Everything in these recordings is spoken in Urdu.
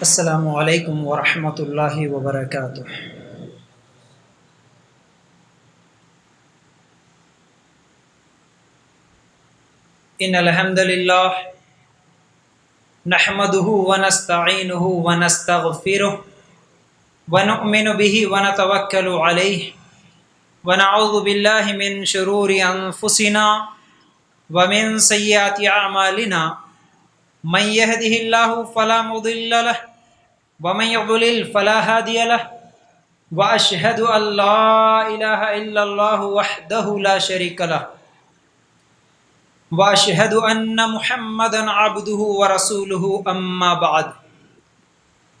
السلام علیکم ورحمۃ اللہ وبرکاتہ۔ ان الحمد للہ نحمده ونستعینه ونستغفره ونؤمن به ونتوکل علیہ ونعوذ باللہ من شرور انفسنا ومن سیئات اعمالنا من يهده الله فلا مضل له ومن يضلل فلا هادي له واشهد ان لا اله الا الله وحده لا شريك له واشهد ان محمدا عبده ورسوله اما بعد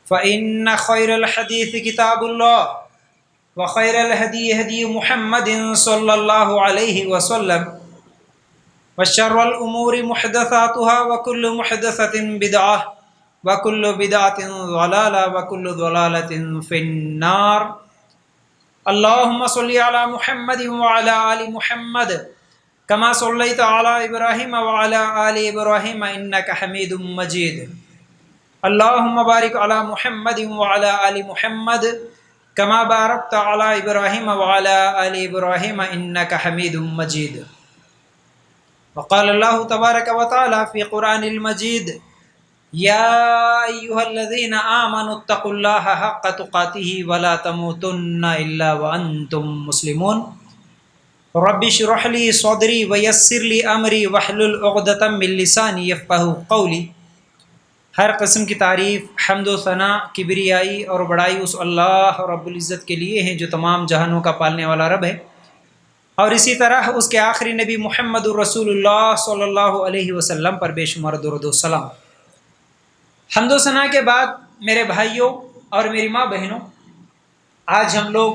فان خير الحديث كتاب الله وخير الهدي هدي محمد صلى الله عليه وسلم وشر الامور محدثاتها وكل محدثة بدعة وكل بدعة ضلالة وكل ضلالة في النار۔ اللهم صل على محمد وعلى آل محمد كما صليت على إبراهيم وعلى آل إبراهيم إنك حميد مجيد۔ اللهم بارك على محمد وعلى آل محمد كما باركت على إبراهيم وعلى آل إبراهيم إنك حميد مجيد۔ وقال الله تبارك وتعالى في قرآن المجيد: يا أيها الذين آمنوا اتقوا الله حق تقاته ولا تموتن إلا وأنتم مسلمون۔ رب اشرح لي صدري ويسر لي أمري واحلل عقدة من لساني يفقهوا قولي۔ ہر قسم کی تعریف، حمد و ثناء، کبریائی اور بڑائی اس اللہ رب العزت کے لیے ہیں جو تمام جہانوں کا پالنے والا رب ہے، اور اسی طرح اس کے آخری نبی محمد الرسول اللہ صلی اللہ علیہ وسلم پر بے شمار درود و سلام۔ حمد و ثناء کے بعد میرے بھائیوں اور میری ماں بہنوں، آج ہم لوگ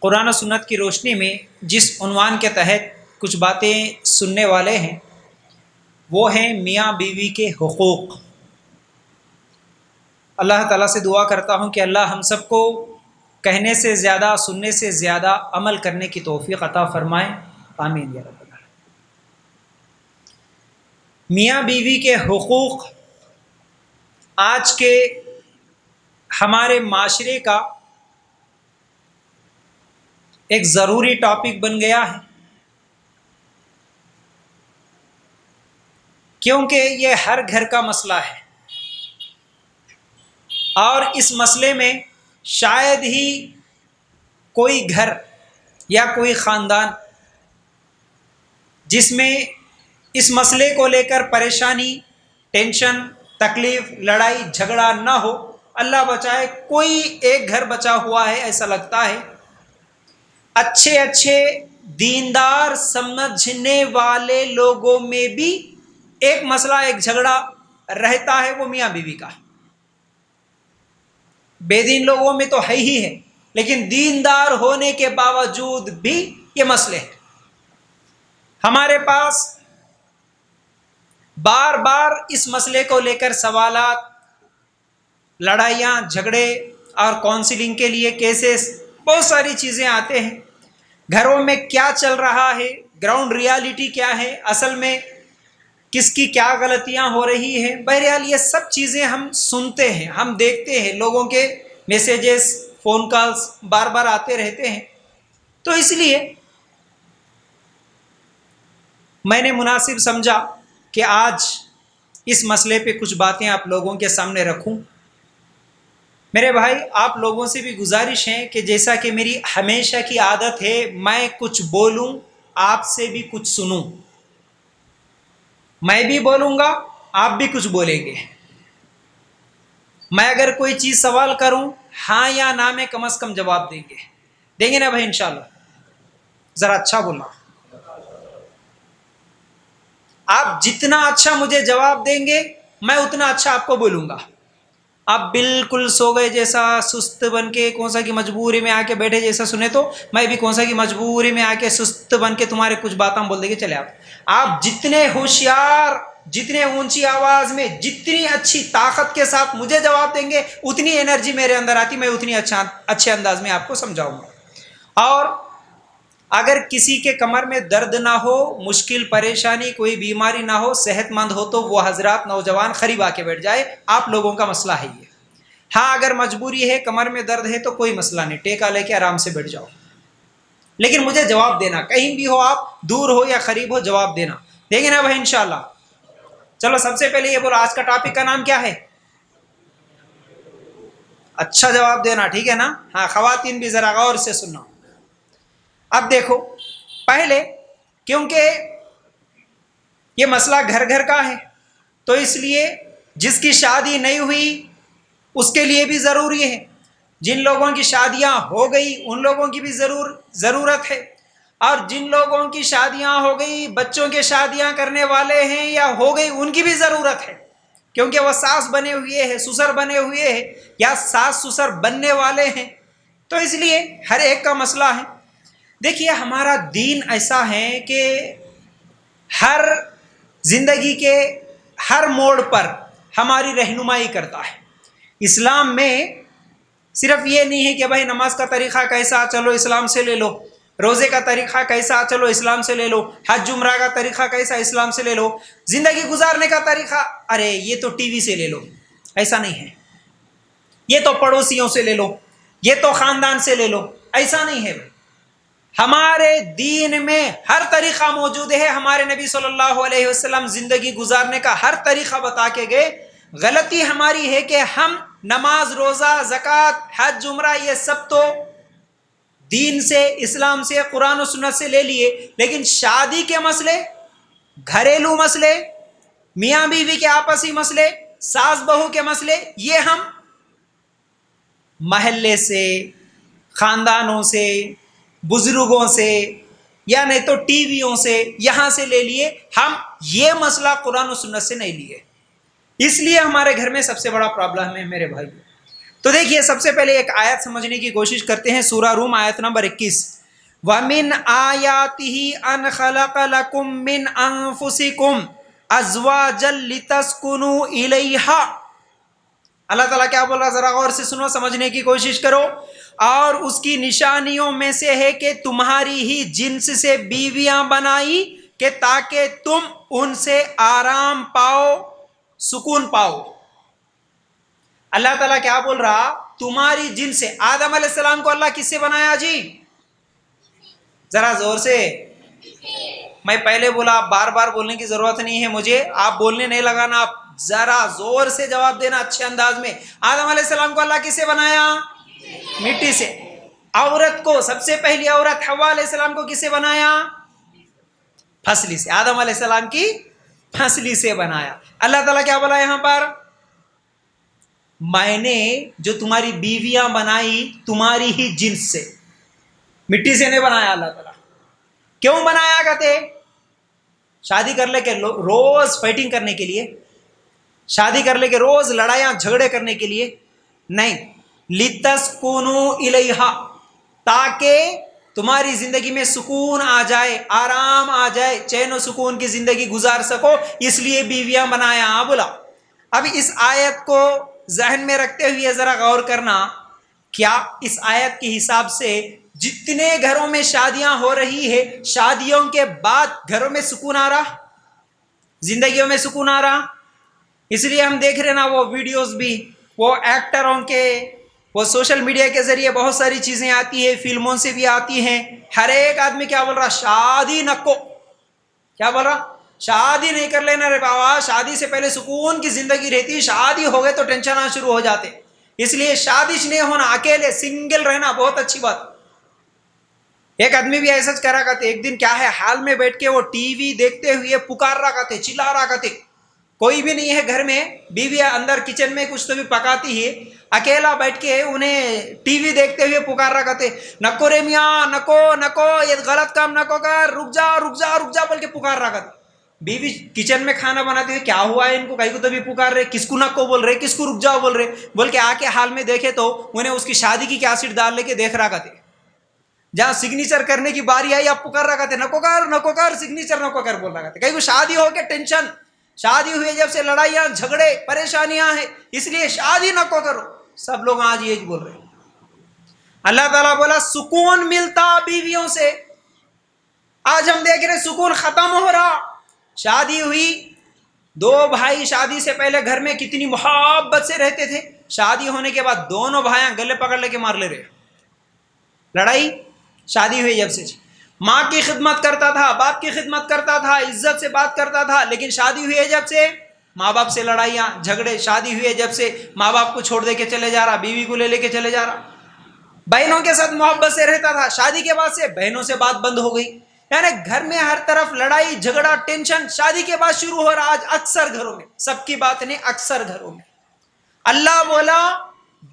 قرآن و سنت کی روشنی میں جس عنوان کے تحت کچھ باتیں سننے والے ہیں وہ ہیں میاں بیوی کے حقوق۔ اللہ تعالیٰ سے دعا کرتا ہوں کہ اللہ ہم سب کو کہنے سے زیادہ، سننے سے زیادہ عمل کرنے کی توفیق عطا فرمائے، آمین یا رب العالمین۔ میاں بیوی کے حقوق آج کے ہمارے معاشرے کا ایک ضروری ٹاپک بن گیا ہے، کیونکہ یہ ہر گھر کا مسئلہ ہے، اور اس مسئلے میں شاید ہی کوئی گھر یا کوئی خاندان جس میں اس مسئلے کو لے کر پریشانی، ٹینشن، تکلیف، لڑائی جھگڑا نہ ہو۔ اللہ بچائے، کوئی ایک گھر بچا ہوا ہے ایسا لگتا ہے۔ اچھے اچھے دیندار سمجھنے والے لوگوں میں بھی ایک مسئلہ، ایک جھگڑا رہتا ہے، وہ میاں بیوی کا۔ بے دین لوگوں میں تو ہے ہی ہے، لیکن دیندار ہونے کے باوجود بھی یہ مسئلے ہیں۔ ہمارے پاس بار بار اس مسئلے کو لے کر سوالات، لڑائیاں، جھگڑے اور کونسلنگ کے لیے کیسز، بہت ساری چیزیں آتے ہیں۔ گھروں میں کیا چل رہا ہے، گراؤنڈ ریالٹی کیا ہے، اصل میں کس کی کیا غلطیاں ہو رہی ہیں، بہرحال یہ سب چیزیں ہم سنتے ہیں، ہم دیکھتے ہیں، لوگوں کے میسیجز، فون کالز بار بار آتے رہتے ہیں۔ تو اس لیے میں نے مناسب سمجھا کہ آج اس مسئلے پہ کچھ باتیں آپ لوگوں کے سامنے رکھوں۔ میرے بھائی، آپ لوگوں سے بھی گزارش ہے کہ جیسا کہ میری ہمیشہ کی عادت ہے، میں کچھ بولوں، آپ سے بھی کچھ سنوں۔ میں بھی بولوں گا، آپ بھی کچھ بولیں گے۔ میں اگر کوئی چیز سوال کروں، ہاں یا نہ میں کم از کم جواب دیں گے نا بھائی، انشاءاللہ؟ ذرا اچھا بولنا۔ آپ جتنا اچھا مجھے جواب دیں گے، میں اتنا اچھا آپ کو بولوں گا۔ آپ بالکل سو گئے جیسا، سست بن کے کون سا کی مجبوری میں آ کے بیٹھے جیسا سنے، تو میں بھی کون سا کی مجبوری میں آ کے سست بن کے تمہارے کچھ باتیں بول دیں گے۔ چلے آپ جتنے ہوشیار، جتنے اونچی آواز میں، جتنی اچھی طاقت کے ساتھ مجھے جواب دیں گے، اتنی انرجی میرے اندر آتی، میں اتنی اچھے انداز میں آپ کو سمجھاؤں گا۔ اور اگر کسی کے کمر میں درد نہ ہو، مشکل پریشانی کوئی بیماری نہ ہو، صحت مند ہو، تو وہ حضرات نوجوان قریب آ کے بیٹھ جائے، آپ لوگوں کا مسئلہ ہے یہ۔ ہاں اگر مجبوری ہے، کمر میں درد ہے، تو کوئی مسئلہ نہیں، ٹیکا لے کے آرام سے بیٹھ جاؤ، لیکن مجھے جواب دینا، کہیں بھی ہو آپ، دور ہو یا قریب ہو، جواب دینا، دیکھیں نا بھائی انشاءاللہ۔ چلو سب سے پہلے یہ بولو، آج کا ٹاپک کا نام کیا ہے؟ اچھا جواب دینا، ٹھیک ہے نا؟ ہاں خواتین بھی ذرا غور سے سننا۔ اب دیکھو، پہلے کیونکہ یہ مسئلہ گھر گھر کا ہے، تو اس لیے جس کی شادی نہیں ہوئی اس کے لیے بھی ضروری ہے، جن لوگوں کی شادیاں ہو گئی ان لوگوں کی بھی ضرورت ہے، اور جن لوگوں کی شادیاں ہو گئی، بچوں کے شادیاں کرنے والے ہیں یا ہو گئی، ان کی بھی ضرورت ہے، کیونکہ وہ ساس بنے ہوئے ہیں، سسر بنے ہوئے ہیں، یا ساس سسر بننے والے ہیں، تو اس لیے ہر ایک کا مسئلہ ہے۔ دیکھیے ہمارا دین ایسا ہے کہ ہر زندگی کے ہر موڑ پر ہماری رہنمائی کرتا ہے۔ اسلام میں صرف یہ نہیں ہے کہ بھائی نماز کا طریقہ کیسا، چلو اسلام سے لے لو، روزے کا طریقہ کیسا، چلو اسلام سے لے لو، حج عمرہ کا طریقہ کیسا، اسلام سے لے لو، زندگی گزارنے کا طریقہ ارے یہ تو ٹی وی سے لے لو، ایسا نہیں ہے، یہ تو پڑوسیوں سے لے لو، یہ تو خاندان سے لے لو، ایسا نہیں ہے۔ ہمارے دین میں ہر طریقہ موجود ہے، ہمارے نبی صلی اللہ علیہ وسلم زندگی گزارنے کا ہر طریقہ بتا کے گئے۔ غلطی ہماری ہے کہ ہم نماز، روزہ، زکوٰۃ، حج، عمرہ یہ سب تو دین سے، اسلام سے، قرآن و سنت سے لے لیے، لیکن شادی کے مسئلے، گھریلو مسئلے، میاں بیوی کے آپسی مسئلے، ساس بہو کے مسئلے، یہ ہم محلے سے، خاندانوں سے، بزرگوں سے، یا نہیں تو ٹی ویوں سے، یہاں سے لے لیے، ہم یہ مسئلہ قرآن و سنت سے نہیں لیے، اس لیے ہمارے گھر میں سب سے بڑا پرابلم ہے میرے بھائی۔ تو دیکھیے سب سے پہلے ایک آیت سمجھنے کی کوشش کرتے ہیں، سورہ روم آیت نمبر 21، وَمِنْ آيَاتِهِ أَنْ خَلَقَ لَكُم مِّنْ أَنفُسِكُمْ أَزْوَاجًا لِتَسْكُنُوا إِلَيْهَا۔ اللہ تعالیٰ کیا بول رہا ہے، ذرا غور سے سنو، سمجھنے کی کوشش کرو۔ اور اس کی نشانیوں میں سے ہے کہ تمہاری ہی جنس سے بیویاں بنائی کہ تاکہ تم ان سے آرام پاؤ، سکون پاؤ۔ اللہ تعالیٰ کیا بول رہا، تمہاری جنس سے۔ آدم علیہ السلام کو اللہ کس سے بنایا جی؟ ذرا زور سے، میں پہلے بولا، آپ بار بار بولنے کی ضرورت نہیں ہے مجھے، آپ بولنے نہیں لگانا، آپ ذرا زور سے جواب دینا اچھے انداز میں۔ آدم علیہ السلام کو اللہ کس سے بنایا؟ مٹی سے۔ عورت کو، سب سے پہلی عورت حوا علیہ السلام کو کس سے بنایا؟ پھسلی سے۔ آدم علیہ السلام کی پھسلی سے بنایا۔ اللہ تعالیٰ کیا بولا یہاں پر، میں نے جو تمہاری بیویاں بنائی تمہاری ہی جنس سے، مٹی سے نہیں بنایا۔ اللہ تعالیٰ کیوں بنایا کہتے، شادی کر لے کے روز فائٹنگ کرنے کے لیے، شادی کر لے کے روز لڑائیاں جھگڑے کرنے کے لیے نہیں، لِتَسْكُنُوا إِلَيْهَا، تاکہ تمہاری زندگی میں سکون آ جائے، آرام آ جائے، چین و سکون کی زندگی گزار سکو، اس لیے بیویاں بنایا بولا۔ اب اس آیت کو ذہن میں رکھتے ہوئے ذرا غور کرنا، کیا اس آیت کے حساب سے جتنے گھروں میں شادیاں ہو رہی ہے، شادیوں کے بعد گھروں میں سکون آ رہا، زندگیوں میں سکون آ رہا؟ اس لیے ہم دیکھ رہے نا وہ ویڈیوز بھی، وہ ایکٹروں کے، وہ سوشل میڈیا کے ذریعے بہت ساری چیزیں آتی ہیں، فلموں سے بھی آتی ہیں، ہر ایک آدمی کیا بول رہا، شادی نکو، کیا بول رہا، شادی نہیں کر لینا رے بابا، شادی سے پہلے سکون کی زندگی رہتی، شادی ہو گئے تو ٹینشن آنا شروع ہو جاتے، اس لیے شادی نہیں ہونا، اکیلے سنگل رہنا بہت اچھی بات۔ ایک آدمی بھی ایسا کرا کرتے، ایک دن کیا ہے، حال میں بیٹھ کے وہ ٹی وی دیکھتے ہوئے پکار رہا کرتے، چلا رہا کرتے، کوئی بھی نہیں ہے گھر میں، بیوی اندر کچن میں کچھ تو بھی پکاتی ہے، اکیلا بیٹھ کے انہیں ٹی وی دیکھتے ہوئے پکار رہا کرتے، نکو رے میاں، نکو نکو، یہ غلط کام نکو کر، رک جا رک جا رک جا بول کے پکار رہا کرتے۔ بیوی کچن میں کھانا بناتے ہوئے، کیا ہوا ہے ان کو، کہیں کو تو بھی پکار رہے، کس کو نکو بول رہے، کس کو رک جاؤ بول رہے، بول کے آ کے حال میں دیکھے تو انہیں اس کی شادی کی کیسٹ ڈال لے کے دیکھ رہا کرتے، جہاں سگنیچر کرنے کی باری آئی اب پکار رہا کرتے، نکو کر سگنیچر نکو کر بول رہا کرتے، کہیں کو شادی ہو کے ٹینشن، شادی ہوئی جب سے لڑائیاں جھگڑے پریشانیاں ہیں، اس لیے شادی نکو کرو، سب لوگ آج یہ بول رہے ہیں۔ اللہ تعالیٰ بولا سکون ملتا بیویوں سے، آج ہم دیکھ رہے سکون ختم ہو رہا. شادی ہوئی، دو بھائی شادی سے پہلے گھر میں کتنی محبت سے رہتے تھے، شادی ہونے کے بعد دونوں بھائیاں گلے پکڑ لے کے مار لے رہے. لڑائی شادی ہوئی جب سے. ماں کی خدمت کرتا تھا، باپ کی خدمت کرتا تھا، عزت سے بات کرتا تھا، لیکن شادی ہوئی ہے جب سے ماں باپ سے لڑائیاں جھگڑے. شادی ہوئی ہے جب سے ماں باپ کو چھوڑ دے کے چلے جا رہا، بیوی کو لے کے چلے جا رہا. بہنوں کے ساتھ محبت سے رہتا تھا، شادی کے بعد سے بہنوں سے بات بند ہو گئی. یعنی گھر میں ہر طرف لڑائی جھگڑا ٹینشن شادی کے بعد شروع ہو رہا. آج اکثر گھروں میں، سب کی بات نہیں، اکثر گھروں میں. اللہ بولا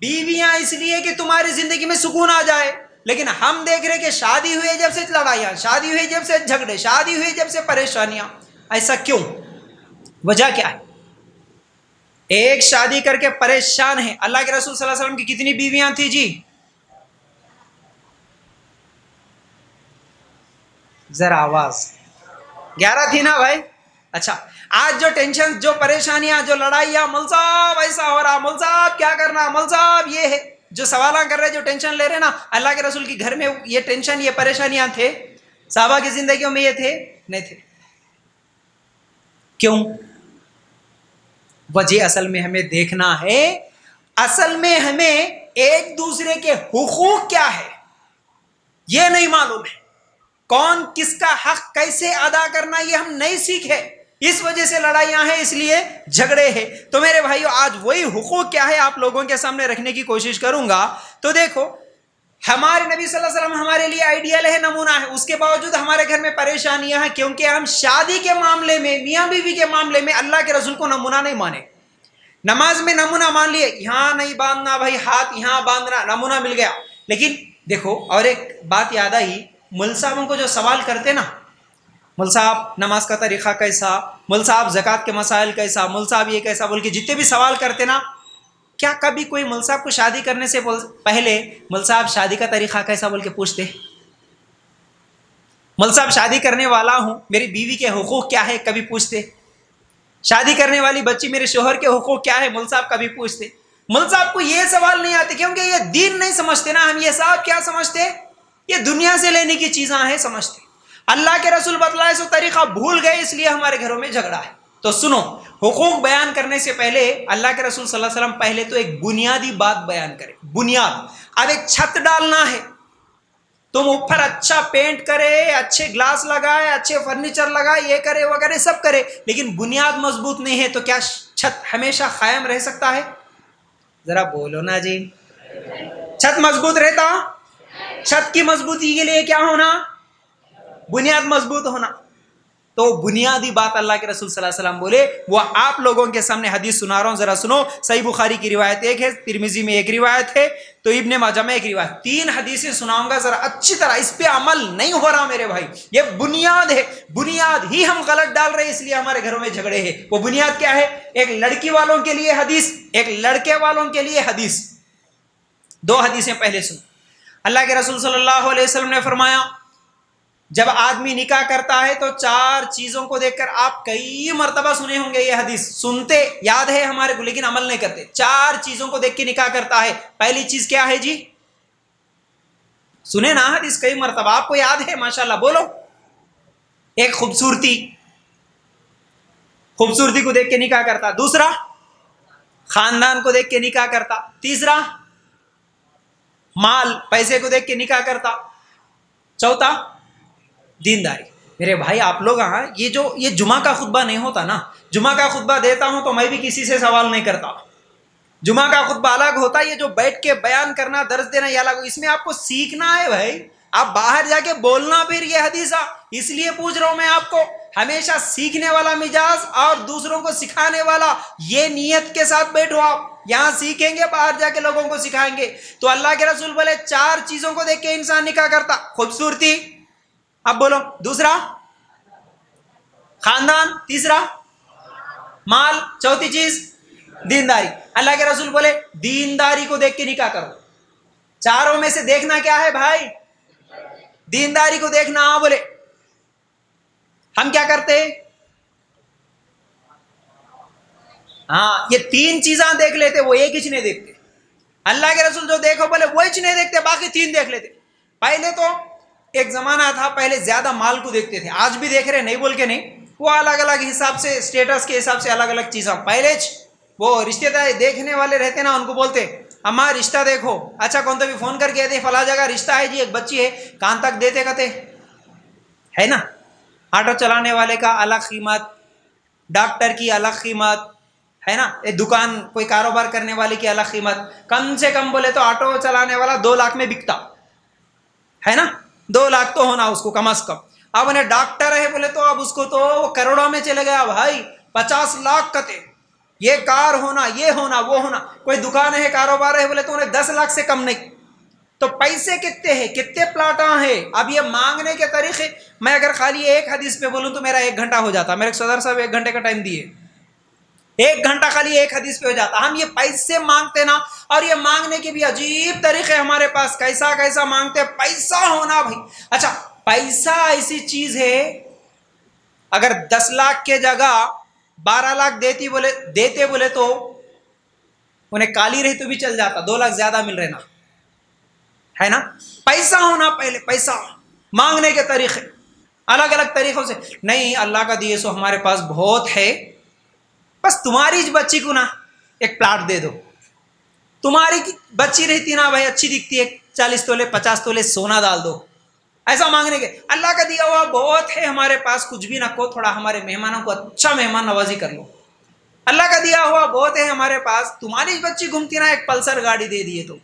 بیویاں اس لیے کہ تمہاری زندگی میں سکون آ جائے، لیکن ہم دیکھ رہے کہ شادی ہوئی جب سے لڑائیاں، شادی ہوئی جب سے جھگڑے، شادی ہوئی جب سے پریشانیاں. ایسا کیوں؟ وجہ کیا ہے؟ ایک شادی کر کے پریشان ہے. اللہ کے رسول صلی اللہ علیہ وسلم کی کتنی بیویاں تھیں جی؟ ذرا آواز. 11 تھی نا بھائی. اچھا، آج جو ٹینشن، جو پریشانیاں، جو لڑائیاں، مول صاحب ایسا ہو رہا، مول صاحب کیا کرنا، مول صاحب یہ ہے، جو سوالاں کر رہے، جو ٹینشن لے رہے نا، اللہ کے رسول کے گھر میں یہ ٹینشن، یہ پریشانیاں تھے؟ صحابہ کی زندگیوں میں یہ تھے؟ نہیں تھے. کیوں؟ وجہ اصل میں ہمیں دیکھنا ہے. اصل میں ہمیں ایک دوسرے کے حقوق کیا ہے یہ نہیں معلوم ہے. کون کس کا حق کیسے ادا کرنا یہ ہم نہیں سیکھے. اس وجہ سے لڑائیاں ہیں، اس لیے جھگڑے ہیں. تو میرے بھائیو، آج وہی حقوق کیا ہے آپ لوگوں کے سامنے رکھنے کی کوشش کروں گا. تو دیکھو، ہمارے نبی صلی اللہ علیہ وسلم ہمارے لیے آئیڈیل ہے، نمونہ ہے. اس کے باوجود ہمارے گھر میں پریشانیاں ہیں، کیونکہ ہم شادی کے معاملے میں، میاں بیوی کے معاملے میں اللہ کے رسول کو نمونہ نہیں مانے. نماز میں نمونہ مان لیے، یہاں نہیں باندھنا بھائی، ہاتھ یہاں باندھنا، نمونہ مل گیا. لیکن دیکھو، اور ایک بات یاد آئی، مول صاحبوں کو جو سوال کرتے نا، مول صاحب نماز کا طریقہ کیسا، مول صاحب زکوٰۃ کے مسائل کیسا، مول صاحب یہ کیسا بول کے جتنے بھی سوال کرتے نا، کیا کبھی کوئی مول صاحب کو شادی کرنے سے پہلے مول صاحب شادی کا طریقہ کیسا بول کے پوچھتے؟ مول صاحب شادی کرنے والا ہوں، میری بیوی کے حقوق کیا ہے کبھی پوچھتے؟ شادی کرنے والی بچی میرے شوہر کے حقوق کیا ہے مول صاحب کبھی پوچھتے؟ مول صاحب کو یہ سوال نہیں آتے، کیونکہ یہ دین نہیں سمجھتے نا. ہم یہ صاحب کیا سمجھتے؟ یہ دنیا سے لینے کی چیزاں ہیں سمجھتے. اللہ کے رسول بتلائے سو طریقہ بھول گئے، اس لیے ہمارے گھروں میں جھگڑا ہے. تو سنو، حقوق بیان کرنے سے پہلے اللہ کے رسول صلی اللہ علیہ وسلم پہلے تو ایک بنیادی بات بیان کرے. بنیاد. اب ایک چھت ڈالنا ہے، تم اوپر اچھا پینٹ کرے، اچھے گلاس لگائے، اچھے فرنیچر لگائے، یہ کرے وہ کرے سب کرے، لیکن بنیاد مضبوط نہیں ہے تو کیا چھت ہمیشہ قائم رہ سکتا ہے؟ ذرا بولو نا جی. چھت مضبوط رہتا؟ چھت کی مضبوطی کے لیے کیا ہونا؟ بنیاد مضبوط ہونا. تو بنیادی بات اللہ کے رسول صلی اللہ علیہ وسلم بولے، وہ آپ لوگوں کے سامنے حدیث سنا رہا ہوں، ذرا سنو. صحیح بخاری کی روایت ایک ہے، ترمذی میں ایک روایت ہے، تو ابن ماجہ میں ایک روایت. 3 حدیثیں سناؤں گا، ذرا اچھی طرح اس پہ عمل نہیں ہو رہا میرے بھائی. یہ بنیاد ہے، بنیاد ہی ہم غلط ڈال رہے ہیں، اس لیے ہمارے گھروں میں جھگڑے ہیں. وہ بنیاد کیا ہے؟ ایک لڑکی والوں کے لیے حدیث، ایک لڑکے والوں کے لیے حدیث. 2 حدیثیں پہلے سنو. اللہ کے رسول صلی اللہ علیہ وسلم نے فرمایا، جب آدمی نکاح کرتا ہے تو 4 چیزوں کو دیکھ کر، آپ کئی مرتبہ سنے ہوں گے یہ حدیث، سنتے یاد ہے ہمارے کو لیکن عمل نہیں کرتے. 4 چیزوں کو دیکھ کے نکاح کرتا ہے. پہلی چیز کیا ہے جی؟ سنے نا حدیث کئی مرتبہ، آپ کو یاد ہے ماشاءاللہ، بولو. ایک خوبصورتی، خوبصورتی کو دیکھ کے نکاح کرتا. دوسرا، خاندان کو دیکھ کے نکاح کرتا. تیسرا، مال پیسے کو دیکھ کے نکاح کرتا. چوتھا، دینداری. میرے بھائی آپ لوگ یہ جمعہ کا خطبہ نہیں ہوتا نا، جمعہ کا خطبہ دیتا ہوں تو میں بھی کسی سے سوال نہیں کرتا. جمعہ کا خطبہ الگ ہوتا ہے، یہ جو بیٹھ کے بیان کرنا، درس دینا، یہ الگ. اس میں آپ کو سیکھنا ہے بھائی، آپ باہر جا کے بولنا. پھر یہ حدیث اس لیے پوچھ رہا ہوں میں آپ کو، ہمیشہ سیکھنے والا مزاج اور دوسروں کو سکھانے والا، یہ نیت کے ساتھ بیٹھو. آپ یہاں سیکھیں گے، باہر جا کے لوگوں کو سکھائیں گے. تو اللہ کے رسول بولے 4 چیزوں کو دیکھ کے انسان نکاح کرتا. خوبصورتی، اب بولو. دوسرا، خاندان. تیسرا، مال. چوتھی چیز، دینداری. اللہ کے رسول بولے دینداری کو دیکھ کے نکاح کرو. 4 میں سے دیکھنا کیا ہے بھائی؟ دینداری کو دیکھنا. بولے ہم کیا کرتے؟ یہ 3 چیزاں دیکھ لیتے، وہ ایک ہی نہیں دیکھتے. اللہ کے رسول جو دیکھو بولے وہ ہی نہیں دیکھتے، باقی 3 دیکھ لیتے. پہلے تو ایک زمانہ تھا پہلے زیادہ مال کو دیکھتے تھے، آج بھی دیکھ رہے، نہیں بول کے نہیں، وہ الگ الگ حساب سے اسٹیٹس کے حساب سے الگ الگ چیزیں. پہلے وہ رشتے دار دیکھنے والے رہتے نا، ان کو بولتے اما رشتہ دیکھو، اچھا کون تو بھی فون کر کے دے فلاں جگہ رشتہ ہے جی، ایک بچی ہے، کان تک دیتے کہتے ہے نا. آٹو چلانے والے کا الگ قیمت، ڈاکٹر کی الگ قیمت ہے نا، دکان کوئی کاروبار کرنے والے کی الگ قیمت. کم سے کم بولے تو آٹو چلانے والا 2 لاکھ میں بکتا ہے نا، 2 لاکھ تو ہونا اس کو کم از کم. اب انہیں ڈاکٹر ہے بولے تو اب اس کو تو کروڑوں میں چلے گیا بھائی، 50 لاکھ کتے، یہ کار ہونا، یہ ہونا، وہ ہونا. کوئی دکان ہے، کاروبار ہے بولے تو انہیں 10 لاکھ سے کم نہیں. تو پیسے کتنے ہیں، کتنے پلاٹاں ہیں. اب یہ مانگنے کے طریقے، میں اگر خالی ایک حدیث پہ بولوں تو میرا 1 گھنٹہ ہو جاتا. میرے صدر صاحب 1 گھنٹے کا ٹائم دیے، 1 گھنٹہ خالی ایک حدیث پہ ہو جاتا. ہم یہ پیسے مانگتے نا، اور یہ مانگنے کے بھی عجیب طریقے ہمارے پاس، کیسا کیسا مانگتے. پیسہ ہونا بھائی، اچھا پیسہ ایسی چیز ہے، اگر 10 لاکھ کے جگہ 12 لاکھ دیتے بولے تو انہیں کالی رہی تو بھی چل جاتا، 2 لاکھ زیادہ مل رہے نا، ہے نا. پیسہ ہونا پہلے، پیسہ مانگنے کے طریقے الگ الگ طریقوں سے. نہیں اللہ کا دیے سو ہمارے پاس بہت ہے، بس تمہاری بچی کو نا ایک پلاٹ دے دو. تمہاری بچی رہتی نا بھائی اچھی دکھتی ہے، 40 تولے 50 تولے سونا ڈال دو. ایسا مانگنے کے اللہ کا دیا ہوا بہت ہے ہمارے پاس، کچھ بھی نہ کو، تھوڑا ہمارے مہمانوں کو اچھا مہمان نوازی کر لو. اللہ کا دیا ہوا بہت ہے ہمارے پاس، تمہاری بچی گھومتی نا ایک پلسر گاڑی دے دیے تو.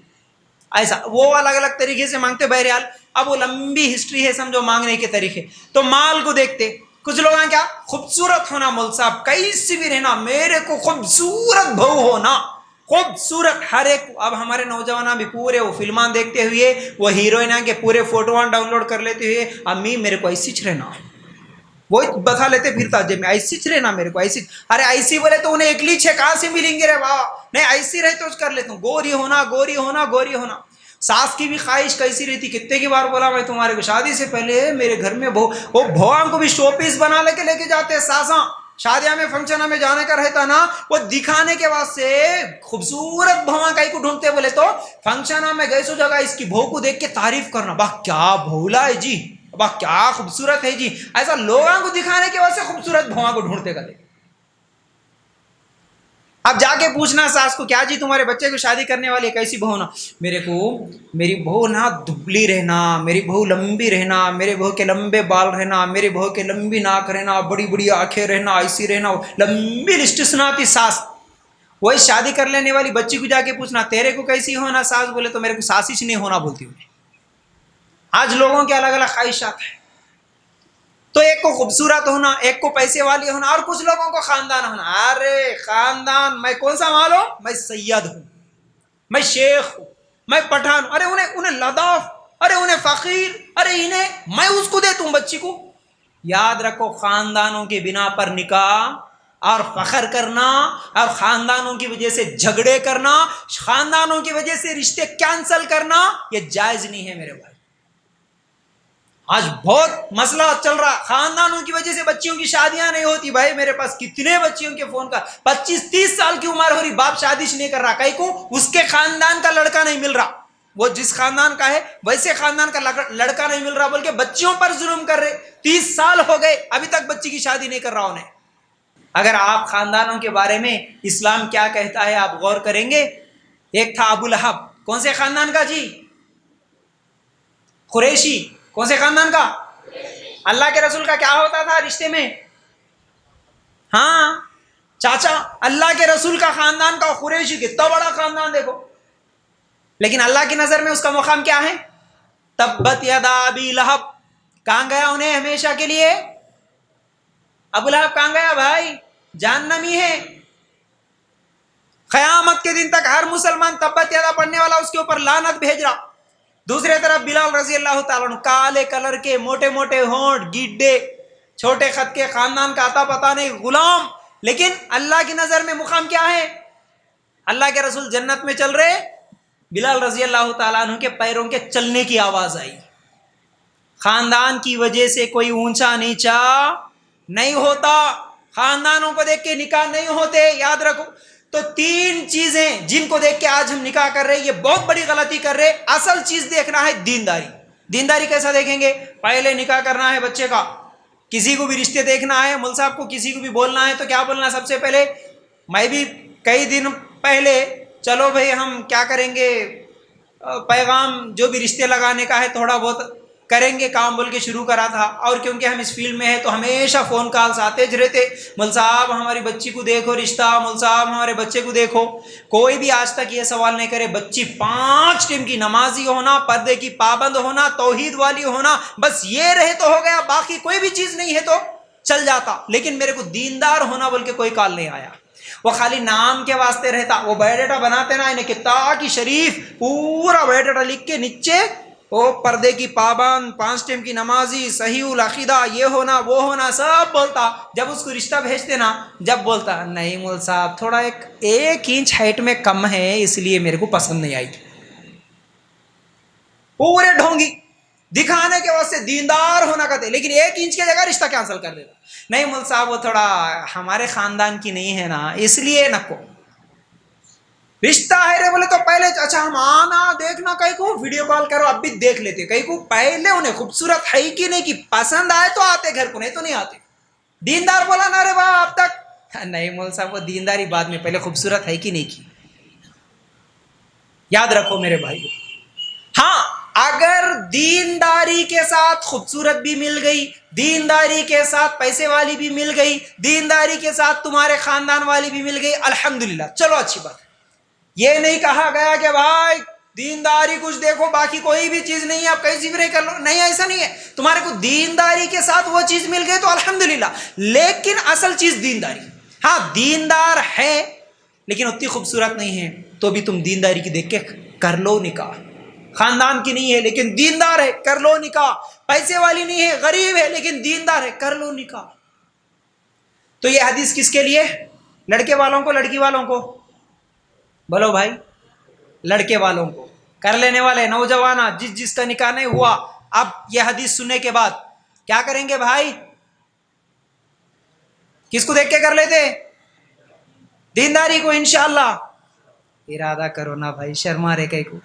ایسا وہ الگ الگ طریقے سے مانگتے. بہرحال اب وہ لمبی ہسٹری ہے سمجھو مانگنے کے طریقے. تو مال کو دیکھتے کچھ لوگ ہیں، کیا خوبصورت ہونا، مول صاحب کیسی بھی رہنا، میرے کو خوبصورت بہو ہونا، خوبصورت ہر ایک. اب ہمارے نوجوان بھی پورے وہ فلمان دیکھتے ہوئے، وہ ہیروئن کے پورے فوٹوان ڈاؤن لوڈ کر لیتے ہوئے، امی میرے کو ایسی چ رہنا، وہ بتا لیتے پھرتا جب میں ایسی چ رہنا، میرے کو ایسی. ارے ایسی بولے تو انہیں اکلی چھ کہاں سے ملیں گے رے بابا، نہیں ایسی رہے تو کر لیتا ہوں. گوری ہونا، گوری ہونا، گوری ہونا. ساس کی بھی خواہش کیسی رہتی، کتنے کی بار بولا میں تمہارے کو شادی سے پہلے میرے گھر میں وہ بھوان کو بھی شو پیس بنا لے کے جاتے ساساں. شادیاں میں فنکشنوں میں جانے کا رہتا نا، وہ دکھانے کے واسطے خوبصورت بھواں کئی کو ڈھونڈتے بولے تو فنکشنوں میں گئے سو جگہ اس کی بہو کو دیکھ کے تعریف کرنا، واہ کیا بھولا ہے جی، واہ کیا خوبصورت ہے جی. ایسا لوگوں کو دکھانے کے واسطے خوبصورت بھواں کو ڈھونڈتے کرتے. اب جا کے پوچھنا ساس کو، کیا جی تمہارے بچے کو شادی کرنے والی کیسی بہو نا؟ میرے کو میری بہو نا دبلی رہنا، میری بہو لمبی رہنا، میرے بہو کے لمبے بال رہنا، میرے بہو کے لمبی ناک رہنا، بڑی بڑی آنکھیں رہنا، ایسی رہنا. لمبی لسٹ سناتی ساس. وہی شادی کر لینے والی بچی کو جا کے پوچھنا تیرے کو کیسی ہونا ساس؟ بولے تو میرے کو ساسش نہیں ہونا بولتی ہوں. آج لوگوں کے الگ الگ خواہشات ہیں. تو ایک کو خوبصورت ہونا، ایک کو پیسے والی ہونا، اور کچھ لوگوں کو خاندان ہونا. ارے خاندان، میں کون سا مال ہوں؟ میں سید ہوں، میں شیخ ہوں، میں پٹھان ہوں. ارے انہیں لداف، ارے انہیں فقیر، ارے انہیں میں اس کو دیتا ہوں بچی کو. یاد رکھو خاندانوں کے بنا پر نکاح اور فخر کرنا، اور خاندانوں کی وجہ سے جھگڑے کرنا، خاندانوں کی وجہ سے رشتے کینسل کرنا، یہ جائز نہیں ہے میرے بھائی. آج بہت مسئلہ چل رہا، خاندانوں کی وجہ سے بچیوں کی شادیاں نہیں ہوتی. بھائی میرے پاس کتنے بچیوں کے فون کا 25-30 سال کی عمر ہو رہی، باپ شادی نہیں کر رہا، کئی کو اس کے خاندان کا لڑکا نہیں مل رہا، وہ جس خاندان کا ہے ویسے خاندان کا لڑکا نہیں مل رہا، بول کے بچیوں پر ظلم کر رہے. 30 سال ہو گئے ابھی تک بچی کی شادی نہیں کر رہا انہیں. اگر آپ خاندانوں کے بارے میں اسلام کیا کہتا ہے آپ غور کریں گے. ایک تھا ابو لہب، کون سے خاندان کا جی؟ قریشی. کون سے خاندان کا؟ اللہ کے رسول کا کیا ہوتا تھا رشتے میں؟ ہاں چاچا. اللہ کے رسول کا خاندان کا قریشی، کتنا بڑا خاندان دیکھو، لیکن اللہ کی نظر میں اس کا مقام کیا ہے؟ تبت یدا ابی لہب. کہاں گیا انہیں ہمیشہ کے لیے؟ ابو لہب کہاں گیا بھائی؟ جہنمی ہے. قیامت کے دن تک ہر مسلمان تبت یدا پڑھنے والا اس کے اوپر لعنت بھیج رہا. دوسرے طرف بلال رضی اللہ تعالیٰ عنہ، کالے کلر کے، موٹے موٹے ہونٹ، گڈے، چھوٹے خط کے، خاندان کا عطا پتہ نہیں، غلام، لیکن اللہ کی نظر میں مقام کیا ہے؟ اللہ کے رسول جنت میں چل رہے، بلال رضی اللہ تعالیٰ عنہ کے پیروں کے چلنے کی آواز آئی. خاندان کی وجہ سے کوئی اونچا نیچا نہیں ہوتا، خاندانوں کو دیکھ کے نکاح نہیں ہوتے، یاد رکھو. تو 3 چیزیں جن کو دیکھ کے آج ہم نکاح کر رہے، یہ بہت بڑی غلطی کر رہے. اصل چیز دیکھنا ہے دینداری. دینداری کیسا دیکھیں گے؟ پہلے نکاح کرنا ہے بچے کا، کسی کو بھی رشتے دیکھنا ہے، مول صاحب کو کسی کو بھی بولنا ہے تو کیا بولنا ہے سب سے پہلے؟ میں بھی کئی دن پہلے چلو بھائی ہم کیا کریں گے، پیغام جو بھی رشتے لگانے کا ہے تھوڑا بہت کریں گے کام بول کے شروع کرا تھا، اور کیونکہ ہم اس فیلڈ میں ہیں تو ہمیشہ فون کالز آتے رہتے، مول صاحب ہماری بچی کو دیکھو رشتہ، مول صاحب ہمارے بچے کو دیکھو۔ کوئی بھی آج تک یہ سوال نہیں کرے بچی 5 ٹائم کی نمازی ہونا، پردے کی پابند ہونا، توحید والی ہونا، بس یہ رہے تو ہو گیا، باقی کوئی بھی چیز نہیں ہے تو چل جاتا، لیکن میرے کو دیندار ہونا بول کے کوئی کال نہیں آیا۔ وہ خالی نام کے واسطے رہتا، وہ بایو ڈیٹا بناتے نا انہیں کتاب کی شریف پورا بایو ڈیٹا لکھ کے نیچے وہ پردے کی پابند، 5 ٹائم کی نمازی، صحیح العقیدہ، یہ ہونا وہ ہونا سب بولتا۔ جب اس کو رشتہ بھیجتے نا، جب بولتا نہیں مول صاحب تھوڑا 1 انچ ہائٹ میں کم ہے اس لیے میرے کو پسند نہیں آئی، پورے ڈھونگی دکھانے کے واسطے دیندار ہونا کہتے، لیکن 1 انچ کی جگہ رشتہ کینسل کر دیتا۔ نہیں مول صاحب وہ تھوڑا ہمارے خاندان کی نہیں ہے نا اس لیے نکو رشتہ ہے رے بولے تو پہلے اچھا ہم آنا دیکھنا، کئی کو ویڈیو کال کرو اب بھی دیکھ لیتے، کئی کو پہلے انہیں خوبصورت ہے کہ نہیں کی پسند آئے تو آتے گھر کو، نہیں تو نہیں آتے۔ دیندار بولا نا رے باپ اب تک، نہیں مول صاحب وہ دینداری بعد میں، پہلے خوبصورت ہے کہ نہیں کی۔ یاد رکھو میرے بھائی، ہاں اگر دینداری کے ساتھ خوبصورت بھی مل گئی، دینداری کے ساتھ پیسے والی بھی مل گئی، دینداری کے ساتھ تمہارے خاندان والی بھی مل گئی، الحمدللہ چلو اچھی بات۔ یہ نہیں کہا گیا کہ بھائی دینداری کچھ دیکھو باقی کوئی بھی چیز نہیں ہے آپ کیسی بھی کر لو، نہیں ایسا نہیں ہے، تمہارے کو دینداری کے ساتھ وہ چیز مل گئی تو الحمدللہ، لیکن اصل چیز دینداری۔ ہاں دیندار ہے لیکن اتنی خوبصورت نہیں ہے تو بھی تم دینداری کی دیکھ کے کر لو نکاح، خاندان کی نہیں ہے لیکن دیندار ہے کر لو نکاح، پیسے والی نہیں ہے غریب ہے لیکن دیندار ہے کر لو نکاح۔ تو یہ حدیث کس کے لیے؟ لڑکے والوں کو لڑکی والوں کو؟ بولو بھائی، لڑکے والوں کو کر لینے والے نوجوان جس کا نکاح نہیں ہوا، اب یہ حدیث سننے کے بعد کیا کریں گے بھائی؟ کس کو دیکھ کے کر لیتے؟ دینداری کو انشاءاللہ۔ ارادہ کرو نا بھائی، شرما رے کئی کو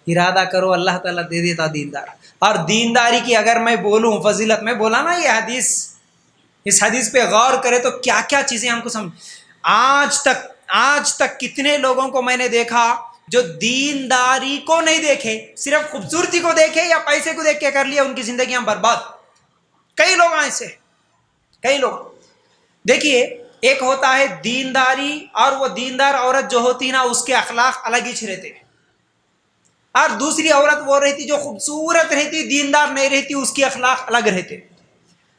ارادہ کرو، اللہ تعالیٰ دے دیتا دیندار۔ اور دینداری کی اگر میں بولوں فضیلت میں بولا نا یہ حدیث، اس حدیث پہ غور کرے تو کیا کیا چیزیں ہم کو سمجھ۔ آج تک کتنے لوگوں کو میں نے دیکھا جو دینداری کو نہیں دیکھے، صرف خوبصورتی کو دیکھے یا پیسے کو دیکھ کے کر لیا، ان کی زندگیاں برباد۔ کئی لوگ ایسے، کئی لوگ دیکھیے، ایک ہوتا ہے دینداری، اور وہ دیندار عورت جو ہوتی نا اس کے اخلاق الگ ہی رہتے، اور دوسری عورت وہ رہتی جو خوبصورت رہتی دیندار نہیں رہتی، اس کی اخلاق الگ رہتے۔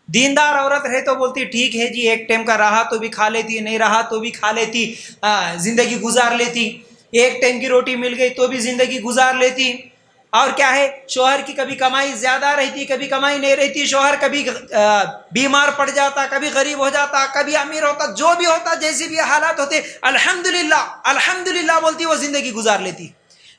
دیندار عورت رہے تو بولتی ٹھیک ہے جی 1 ٹائم کا رہا تو بھی کھا لیتی، نہیں رہا تو بھی کھا لیتی، زندگی گزار لیتی، 1 ٹائم کی روٹی مل گئی تو بھی زندگی گزار لیتی۔ اور کیا ہے، شوہر کی کبھی کمائی زیادہ رہتی کبھی کمائی نہیں رہتی، شوہر کبھی بیمار پڑ جاتا، کبھی غریب ہو جاتا، کبھی امیر ہوتا، جو بھی ہوتا جیسے بھی حالات ہوتے، الحمدللہ الحمدللہ بولتی وہ زندگی گزار لیتی۔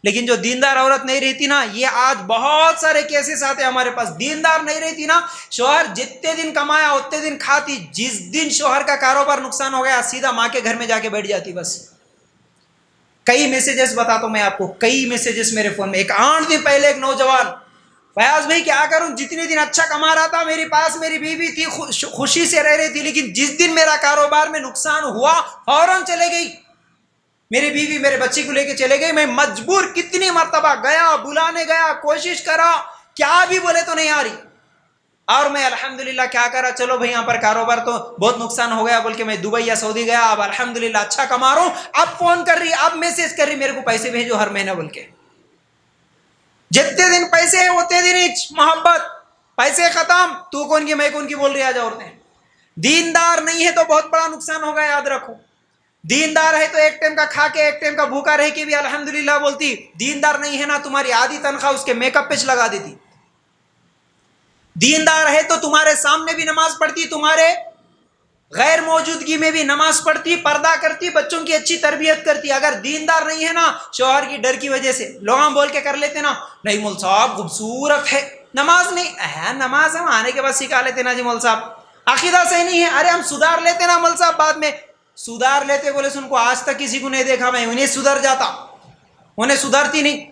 لیکن جو دیندار عورت نہیں رہتی نا، یہ آج بہت سارے کیسز آتے ہمارے پاس، دیندار نہیں رہتی نا، شوہر جتنے دن کمایا اتنے دن کھاتی، جس دن شوہر کا کاروبار نقصان ہو گیا سیدھا ماں کے گھر میں جا کے بیٹھ جاتی بس۔ کئی میسیجز بتاتا ہوں میں آپ کو، کئی میسیجز میرے فون میں۔ ایک 8 دن پہلے ایک نوجوان، فیاض بھائی کیا کروں، جتنے دن اچھا کما رہا تھا میرے پاس میری بیوی تھی، خوشی سے رہ رہی تھی، لیکن جس دن میرا کاروبار میں نقصان ہوا فوراً چلے گئی میری بیوی، میرے بچے کو لے کے چلے گئی، میں مجبور کتنی مرتبہ گیا، بلانے گیا، کوشش کرا، کیا بھی بولے تو نہیں آ رہی۔ اور میں الحمدللہ کیا کرا، چلو بھئی یہاں پر کاروبار تو بہت نقصان ہو گیا بول کے میں دبئی یا سعودی گیا، اب الحمدللہ اچھا کما رہا ہوں، اب فون کر رہی، اب میسج کر رہی میرے کو پیسے بھیجو ہر مہینہ بول کے۔ جتنے دن پیسے ہیں اتنے دن محبت، پیسے ختم، تو کون کی میں کون کی بول رہی آج عورتیں۔ دیندار نہیں ہے تو بہت بڑا نقصان ہوگا، یاد رکھو۔ دیندار ہے تو 1 ٹائم کا کھا کے 1 ٹائم کا بھوکا رہ کے بھی الحمدللہ بولتی، دیندار نہیں ہے نا تمہاری آدھی تنخواہ اس کے میک اپ پہ لگا دیتی۔ دیندار ہے تو تمہارے سامنے بھی نماز پڑھتی، تمہارے غیر موجودگی میں بھی نماز پڑھتی، پردہ کرتی، بچوں کی اچھی تربیت کرتی۔ اگر دیندار نہیں ہے نا، شوہر کی ڈر کی وجہ سے لوگ بول کے کر لیتے نا، نہیں مول صاحب خوبصورت ہے، نماز نہیں، نماز ہم آنے کے بعد سکھا لیتے نا جی مول صاحب، عقیدہ صحیح نہیں ہے، ارے ہم سدھار لیتے نا مول صاحب، بعد میں سدھار لیتے بولے سن کو آج تک کسی کو نہیں دیکھا میں انہیں سدھر جاتا، انہیں سدھرتی نہیں۔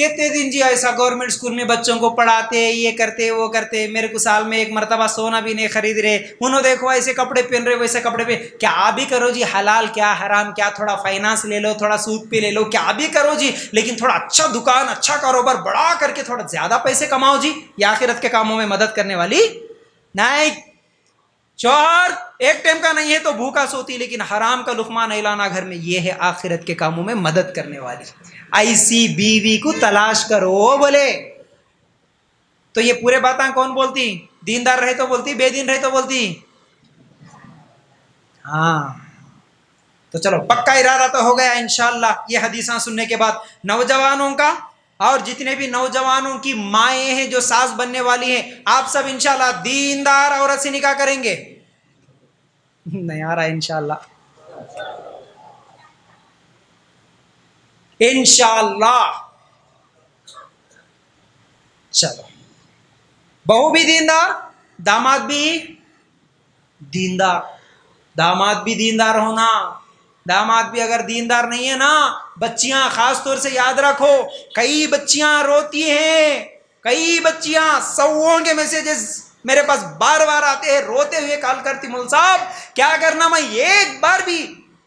کتنے دن جی ایسا گورنمنٹ اسکول میں بچوں کو پڑھاتے یہ کرتے وہ کرتے، میرے کو سال میں ایک مرتبہ سونا بھی نہیں خرید رہے، انہوں دیکھو ایسے کپڑے پہن رہے ویسے کپڑے پہ، کیا آپ بھی کرو جی، حلال کیا حرام کیا، تھوڑا فائنانس لے لو، تھوڑا سود پہ لے لو، کیا بھی کرو جی، لیکن تھوڑا اچھا دکان اچھا کاروبار بڑا کر کے تھوڑا زیادہ پیسے کماؤ جی، یہ آخرت کے کاموں میں مدد کرنے والی نہیں۔ شوہر ایک ٹائم کا نہیں ہے تو بھوکا سوتی، لیکن حرام کا لقمہ نہیں لانا گھر میں، یہ ہے آخرت کے کاموں میں مدد کرنے والی۔ ایسی بیوی کو تلاش کرو بولے تو یہ پورے باتاں کون بولتی؟ دیندار رہے تو بولتی، بے دین رہے تو بولتی؟ ہاں تو چلو پکا ارادہ تو ہو گیا انشاءاللہ یہ حدیثاں سننے کے بعد۔ نوجوانوں کا اور جتنے بھی نوجوانوں کی مائیں ہیں جو ساس بننے والی ہیں، آپ سب انشاءاللہ دیندار عورت سے نکاح کریں گے؟ نہیں آ رہا انشاءاللہ، انشاءاللہ۔ چلو بہو بھی دیندار، داماد بھی دیندار، داماد بھی دیندار ہونا، داماد بھی اگر دیندار نہیں ہے نا، بچیاں خاص طور سے یاد رکھو، کئی بچیاں روتی ہیں، کئی بچیاں سووں کے میسیجز میرے پاس بار بار آتے ہیں، روتے ہوئے کال کرتی، مول صاحب کیا کرنا، میں ایک بار بھی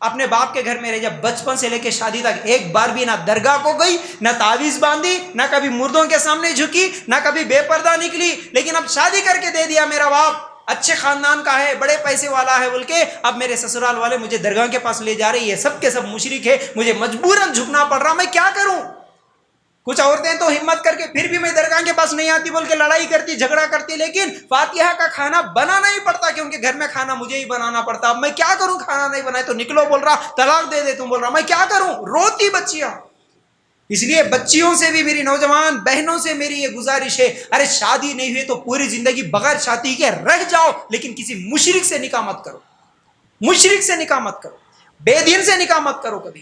اپنے باپ کے گھر میں رہے، جب بچپن سے لے کے شادی تک ایک بار بھی نہ درگاہ کو گئی، نہ تعویذ باندھی، نہ کبھی مردوں کے سامنے جھکی، نہ کبھی بے پردہ نکلی، لیکن اب شادی کر کے دے دیا، میرا باپ اچھے خاندان کا ہے، بڑے پیسے والا ہے بول کے اب میرے سسرال والے مجھے درگاہ کے پاس لے جا رہے، یہ سب کے سب مشرک ہے، مجھے مجبوراً جھکنا پڑ رہا، میں کیا کروں؟ کچھ عورتیں تو ہمت کر کے پھر بھی میں درگاہ کے پاس نہیں آتی بول کے لڑائی کرتی، جھگڑا کرتی، لیکن فاتحہ کا کھانا بنانا ہی پڑتا کیونکہ گھر میں کھانا مجھے ہی بنانا پڑتا، اب میں کیا کروں؟ کھانا نہیں بنائے تو نکلو بول رہا، طلاق دے دے تم بول رہا، میں کیا کروں؟ روتی بچیاں۔ اس لیے بچیوں سے بھی، میری نوجوان بہنوں سے میری یہ گزارش ہے، ارے شادی نہیں ہوئی تو پوری زندگی بغیر شادی کے رہ جاؤ، لیکن کسی مشرک سے نکاح مت کرو، مشرک سے نکاح مت کرو، بے دین سے نکاح مت کرو کبھی،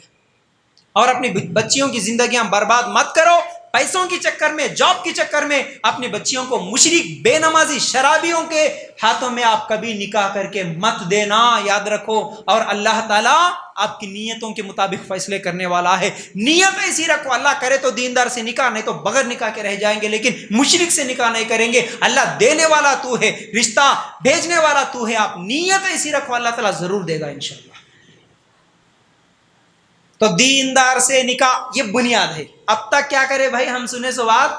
اور اپنی بچیوں کی زندگیاں برباد مت کرو پیسوں کے چکر میں، جاب کے چکر میں، اپنی بچیوں کو مشرک بے نمازی شرابیوں کے ہاتھوں میں آپ کبھی نکاح کر کے مت دینا، یاد رکھو، اور اللہ تعالیٰ آپ کی نیتوں کے مطابق فیصلے کرنے والا ہے، نیت ایسی رکھو، اللہ کرے تو دیندار سے نکاح، نہیں تو بغیر نکاح کے رہ جائیں گے، لیکن مشرک سے نکاح نہیں کریں گے، اللہ دینے والا تو ہے، رشتہ بھیجنے والا تو ہے، آپ نیت ایسی رکھو، اللہ تعالیٰ ضرور دے گا انشاءاللہ۔ تو دیندار سے نکاح یہ بنیاد ہے۔ اب تک کیا کرے بھائی، ہم سنے سو بات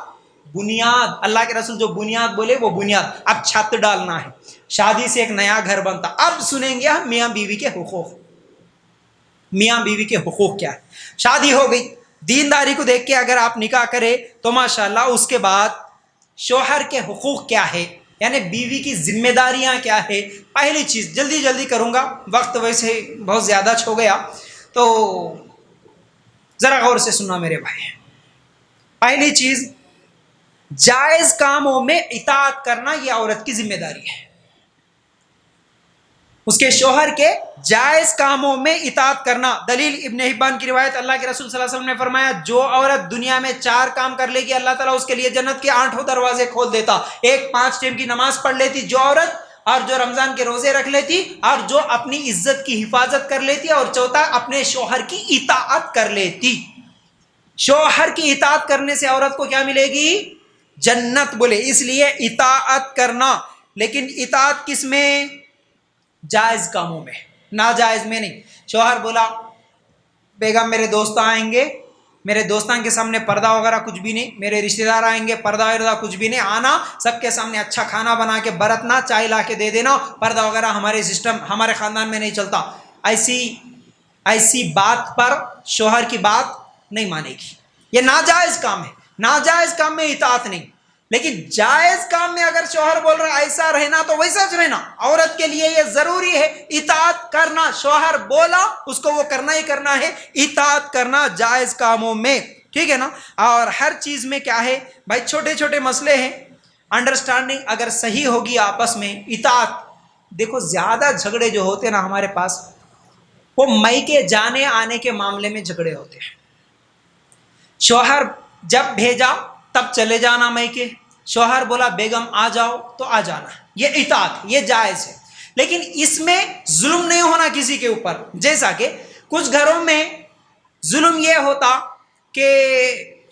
بنیاد، اللہ کے رسول جو بنیاد بولے وہ بنیاد، اب چھت ڈالنا ہے، شادی سے ایک نیا گھر بنتا، اب سنیں گے ہم میاں بیوی کے حقوق، میاں بیوی کے حقوق کیا ہے۔ شادی ہو گئی، دینداری کو دیکھ کے اگر آپ نکاح کرے تو ماشاءاللہ اس کے بعد شوہر کے حقوق کیا ہے، یعنی بیوی کی ذمہ داریاں کیا ہے۔ پہلی چیز جلدی کروں گا، وقت ویسے بہت زیادہ ہو گیا تو ذرا غور سے سننا میرے بھائی۔ پہلی چیز، جائز کاموں میں اطاعت کرنا یہ عورت کی ذمہ داری ہے، اس کے شوہر کے جائز کاموں میں اطاعت کرنا۔ دلیل ابن حبان کی روایت، اللہ کے رسول صلی اللہ علیہ وسلم نے فرمایا، جو عورت دنیا میں 4 کام کر لے گی اللہ تعالیٰ اس کے لیے جنت کے 8 دروازے کھول دیتا۔ ایک 5 ٹائم کی نماز پڑھ لیتی جو عورت، اور جو رمضان کے روزے رکھ لیتی، اور جو اپنی عزت کی حفاظت کر لیتی، اور چوتھا اپنے شوہر کی اطاعت کر لیتی۔ شوہر کی اطاعت کرنے سے عورت کو کیا ملے گی؟ جنت بولے، اس لیے اطاعت کرنا، لیکن اطاعت کس میں؟ جائز کاموں میں، ناجائز میں نہیں۔ شوہر بولا بیگم میرے دوست آئیں گے، میرے دوستان کے سامنے پردہ وغیرہ کچھ بھی نہیں، میرے رشتہ دار آئیں گے پردہ وغیرہ کچھ بھی نہیں، آنا سب کے سامنے اچھا کھانا بنا کے برتنا، چائے لا کے دے دینا، پردہ وغیرہ ہمارے سسٹم ہمارے خاندان میں نہیں چلتا۔ ایسی بات پر شوہر کی بات نہیں مانے گی، یہ ناجائز کام ہے، ناجائز کام میں اطاعت نہیں۔ لیکن جائز کام میں اگر شوہر بول رہا ہے ایسا رہنا تو ویسا رہنا، عورت کے لیے یہ ضروری ہے اطاعت کرنا، شوہر بولا اس کو وہ کرنا ہی کرنا ہے، اطاعت کرنا جائز کاموں میں، ٹھیک ہے نا۔ اور ہر چیز میں کیا ہے بھائی، چھوٹے چھوٹے مسئلے ہیں، انڈرسٹینڈنگ اگر صحیح ہوگی آپس میں، اطاعت۔ دیکھو زیادہ جھگڑے جو ہوتے ہیں نا ہمارے پاس، وہ میکے جانے آنے کے معاملے میں جھگڑے ہوتے ہیں۔ شوہر جب بھیجا تب چلے جانا میکے، شوہر بولا بیگم آ جاؤ تو آ جانا، یہ اطاعت، یہ جائز ہے۔ لیکن اس میں ظلم نہیں ہونا کسی کے اوپر، جیسا کہ کچھ گھروں میں ظلم یہ ہوتا کہ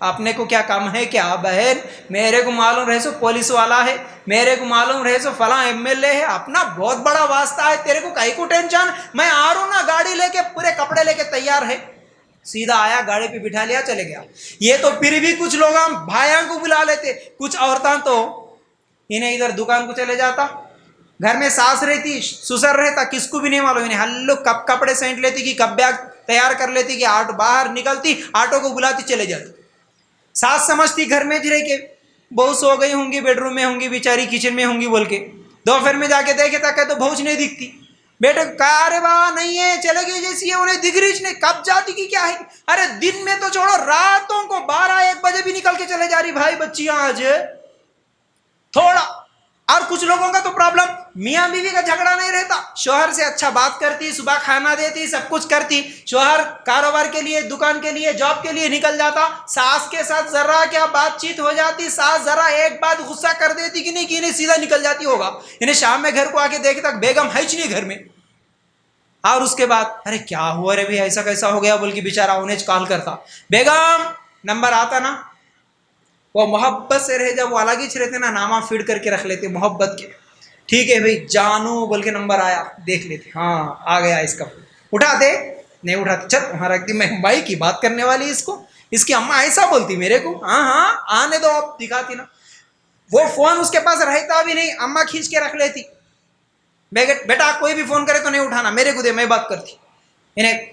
اپنے کو کیا کم ہے کیا بہن؟ میرے کو معلوم رہے سو پولیس والا ہے، میرے کو معلوم رہے سو فلاں MLA ہے، اپنا بہت بڑا واسطہ ہے، تیرے کو کہیں کو ٹینشن؟ میں آ رہا ہوں نا گاڑی لے کے، پورے کپڑے لے کے تیار ہے، سیدھا آیا گاڑی پہ بٹھا لیا چلے گیا۔ یہ تو پھر بھی کچھ لوگ ہم بھائیاں کو بلا لیتے، کچھ عورتاں تو انہیں ادھر دکان کو چلے جاتا، گھر میں ساس رہتی سسر رہتا، کس کو بھی نہیں معلوم، انہیں ہلو کب کپڑے سینٹ لیتی کہ کب بیگ تیار کر لیتی کہ آٹو باہر نکلتی، آٹو کو بلاتی چلے جاتی۔ ساس سمجھتی گھر میں رہ کے بہو سو گئی ہوں گی، بیڈ روم میں ہوں گی بیچاری، کچن میں ہوں گی بول کے، دوپہر میں جا کے دیکھے تک تو بہوچ نہیں دکھتی، بیٹے کہا ارے بابا نہیں ہے چلے گئی جیسی ہے، انہیں دکھ رہی نہیں، کب جاتی کی کیا ہے؟ ارے دن میں تو چھوڑو، راتوں کو 12-1 بجے بھی نکل کے چلے جا رہی بھائی بچیاں آج تھوڑا۔ اور کچھ لوگوں کا تو پرابلم میاں بیوی کا جھگڑا نہیں رہتا، شوہر سے اچھا بات کرتی، صبح کھانا دیتی، سب کچھ کرتی، شوہر کاروبار کے لیے، دکان کے لیے، جاب کے لیے نکل جاتا، ساس کے ساتھ ذرا کیا بات چیت ہو جاتی، ساس ذرا ایک بات غصہ کر دیتی کہ نہیں کہ انہیں سیدھا نکل جاتی ہوگا، انہیں شام میں گھر کو آ کے دیکھے تک بیگم ہے ہی نہیں گھر میں، اور اس کے بعد ارے کیا ہوا رے بھائی ایسا کیسا ہو گیا بول کے بیچارہ انہیں کال کرتا، بیگم نمبر آتا نا، وہ محبت سے رہے، جب وہ الگ ہی رہتے نا نامہ فیڈ کر کے رکھ لیتے محبت کے، ٹھیک ہے بھائی جانو بول کے نمبر آیا دیکھ لیتے، ہاں آ گیا اس کا، اٹھاتے نہیں اٹھاتے، چل وہاں رکھ دی، میں بھائی کی بات کرنے والی اس کو، اس کی اماں ایسا بولتی میرے کو، ہاں ہاں آنے دو اب دکھاتی نا، وہ فون اس کے پاس رہتا بھی نہیں، اماں کھینچ کے رکھ لیتی، بیٹا کوئی بھی فون کرے تو نہیں اٹھانا، میرے کو دے میں بات کرتی، انہیں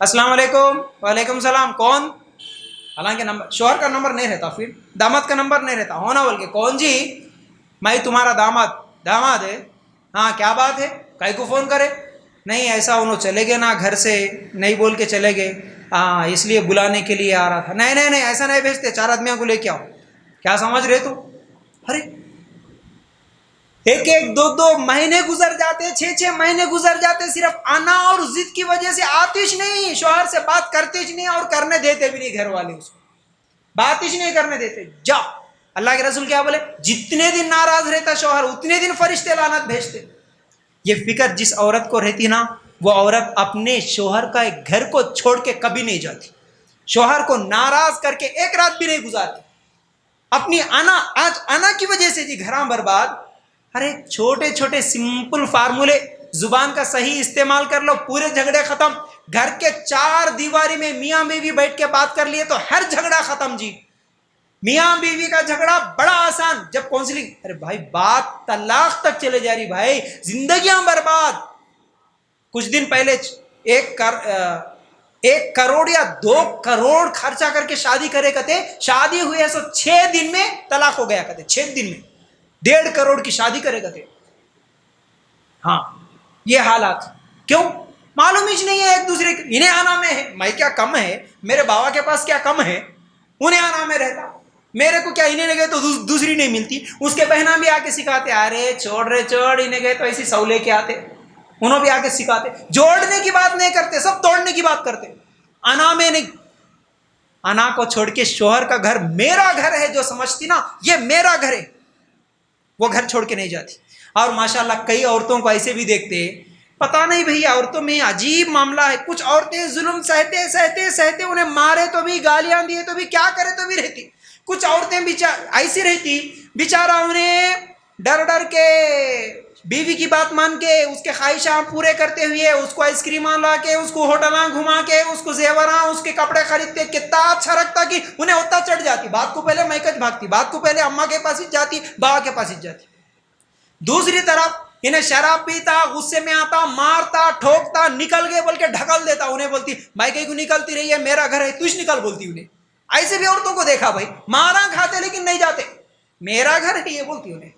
السلام علیکم، وعلیکم السلام، کون؟ حالانکہ نمبر شوہر کا نمبر نہیں رہتا، پھر داماد کا نمبر نہیں رہتا، ہونا بول کے کون جی؟ میں تمہارا داماد ہے، ہاں کیا بات ہے، کئی کو فون کرے؟ نہیں ایسا انہوں چلے گئے نا گھر سے، نہیں بول کے چلے گئے، ہاں اس لیے بلانے کے لیے آ رہا تھا، نہیں نہیں نہیں ایسا نہیں بھیجتے، 4 آدمیوں کو لے کے آؤ، کیا سمجھ رہے تو؟ ارے 1-2 مہینے گزر جاتے، 6 مہینے گزر جاتے، صرف انا اور ضد کی وجہ سے آتش نہیں، شوہر سے بات کرتے ہی نہیں اور کرنے دیتے بھی نہیں، گھر والے اس کو بات ہی نہیں کرنے دیتے، جا اللہ کے رسول کیا بولے، جتنے دن ناراض رہتا شوہر اتنے دن فرشتے لعنت بھیجتے۔ یہ فکر جس عورت کو رہتی نا، وہ عورت اپنے شوہر کا ایک گھر کو چھوڑ کے کبھی نہیں جاتی، شوہر کو ناراض کر کے ایک رات بھی نہیں گزارتی، اپنی آج انا کی وجہ سے جی گھراں برباد۔ ارے چھوٹے چھوٹے سمپل فارمولے، زبان کا صحیح استعمال کر لو، پورے جھگڑے ختم، گھر کے 4 دیواری میں میاں بیوی بیٹھ کے بات کر لیے تو ہر جھگڑا ختم جی، میاں بیوی کا جھگڑا بڑا آسان، جب کونسلنگ، ارے بھائی بات طلاق تک چلے جا رہی بھائی، زندگیاں برباد۔ کچھ دن پہلے 1 کروڑ یا 2 کروڑ خرچہ کر کے شادی کرے کہتے، شادی ہوئے سو 6 دن میں طلاق ہو گیا کہتے، 6 دن میں 1.5 کروڑ کی شادی کرے کہتے، ہاں یہ حالات کیوں؟ معلوم ہی نہیں ہے ایک دوسرے کے، انہیں آنا میں ہے، میں کیا کم ہے، میرے بابا کے پاس کیا کم ہے، انہیں آنا میں رہتا، میرے کو کیا انہیں گئے تو دوسری نہیں ملتی، اس کے بہنا بھی آ کے سکھاتے، ارے چھوڑ انہیں گئے تو ایسی سو لے کے آتے، انہوں بھی آ کے سکھاتے، جوڑنے کی بات نہیں کرتے، سب توڑنے کی بات کرتے، انا میں نہیں، انا کو چھوڑ کے شوہر کا گھر میرا گھر ہے جو سمجھتی نا یہ میرا گھر ہے، وہ گھر چھوڑ کے نہیں جاتی۔ اور ماشاءاللہ کئی عورتوں کو ایسے بھی دیکھتے، پتہ نہیں بھئی عورتوں میں عجیب معاملہ ہے، کچھ عورتیں ظلم سہتے انہیں مارے تو بھی، گالیاں دیے تو بھی، کیا کرے تو بھی رہتی، کچھ عورتیں ایسی رہتی بیچارہ انہیں ڈر کے بیوی کی بات مان کے اس کے خواہشات پورے کرتے ہوئے اس کو آئس کریماں لا کے، اس کو ہوٹلاں گھما کے، اس کو زیوراں، اس کے کپڑے خریدتے، کتنا اچھا رکھتا کہ انہیں ہوتا چڑھ جاتی، بات کو پہلے میکج بھاگتی، بات کو پہلے اماں کے پاس ہی جاتی، بابا کے پاس ہی جاتی۔ دوسری طرف انہیں شراب پیتا، غصے میں آتا، مارتا، ٹھوکتا، نکل گئے بول کے ڈھکل دیتا، انہیں بولتی بھائی کہیں کو نکلتی رہی ہے، میرا گھر ہے تجھ نکل بولتی انہیں۔ ایسے بھی عورتوں کو دیکھا بھائی، مارا کھاتے لیکن نہیں جاتے، میرا گھر ہے یہ بولتی انہیں۔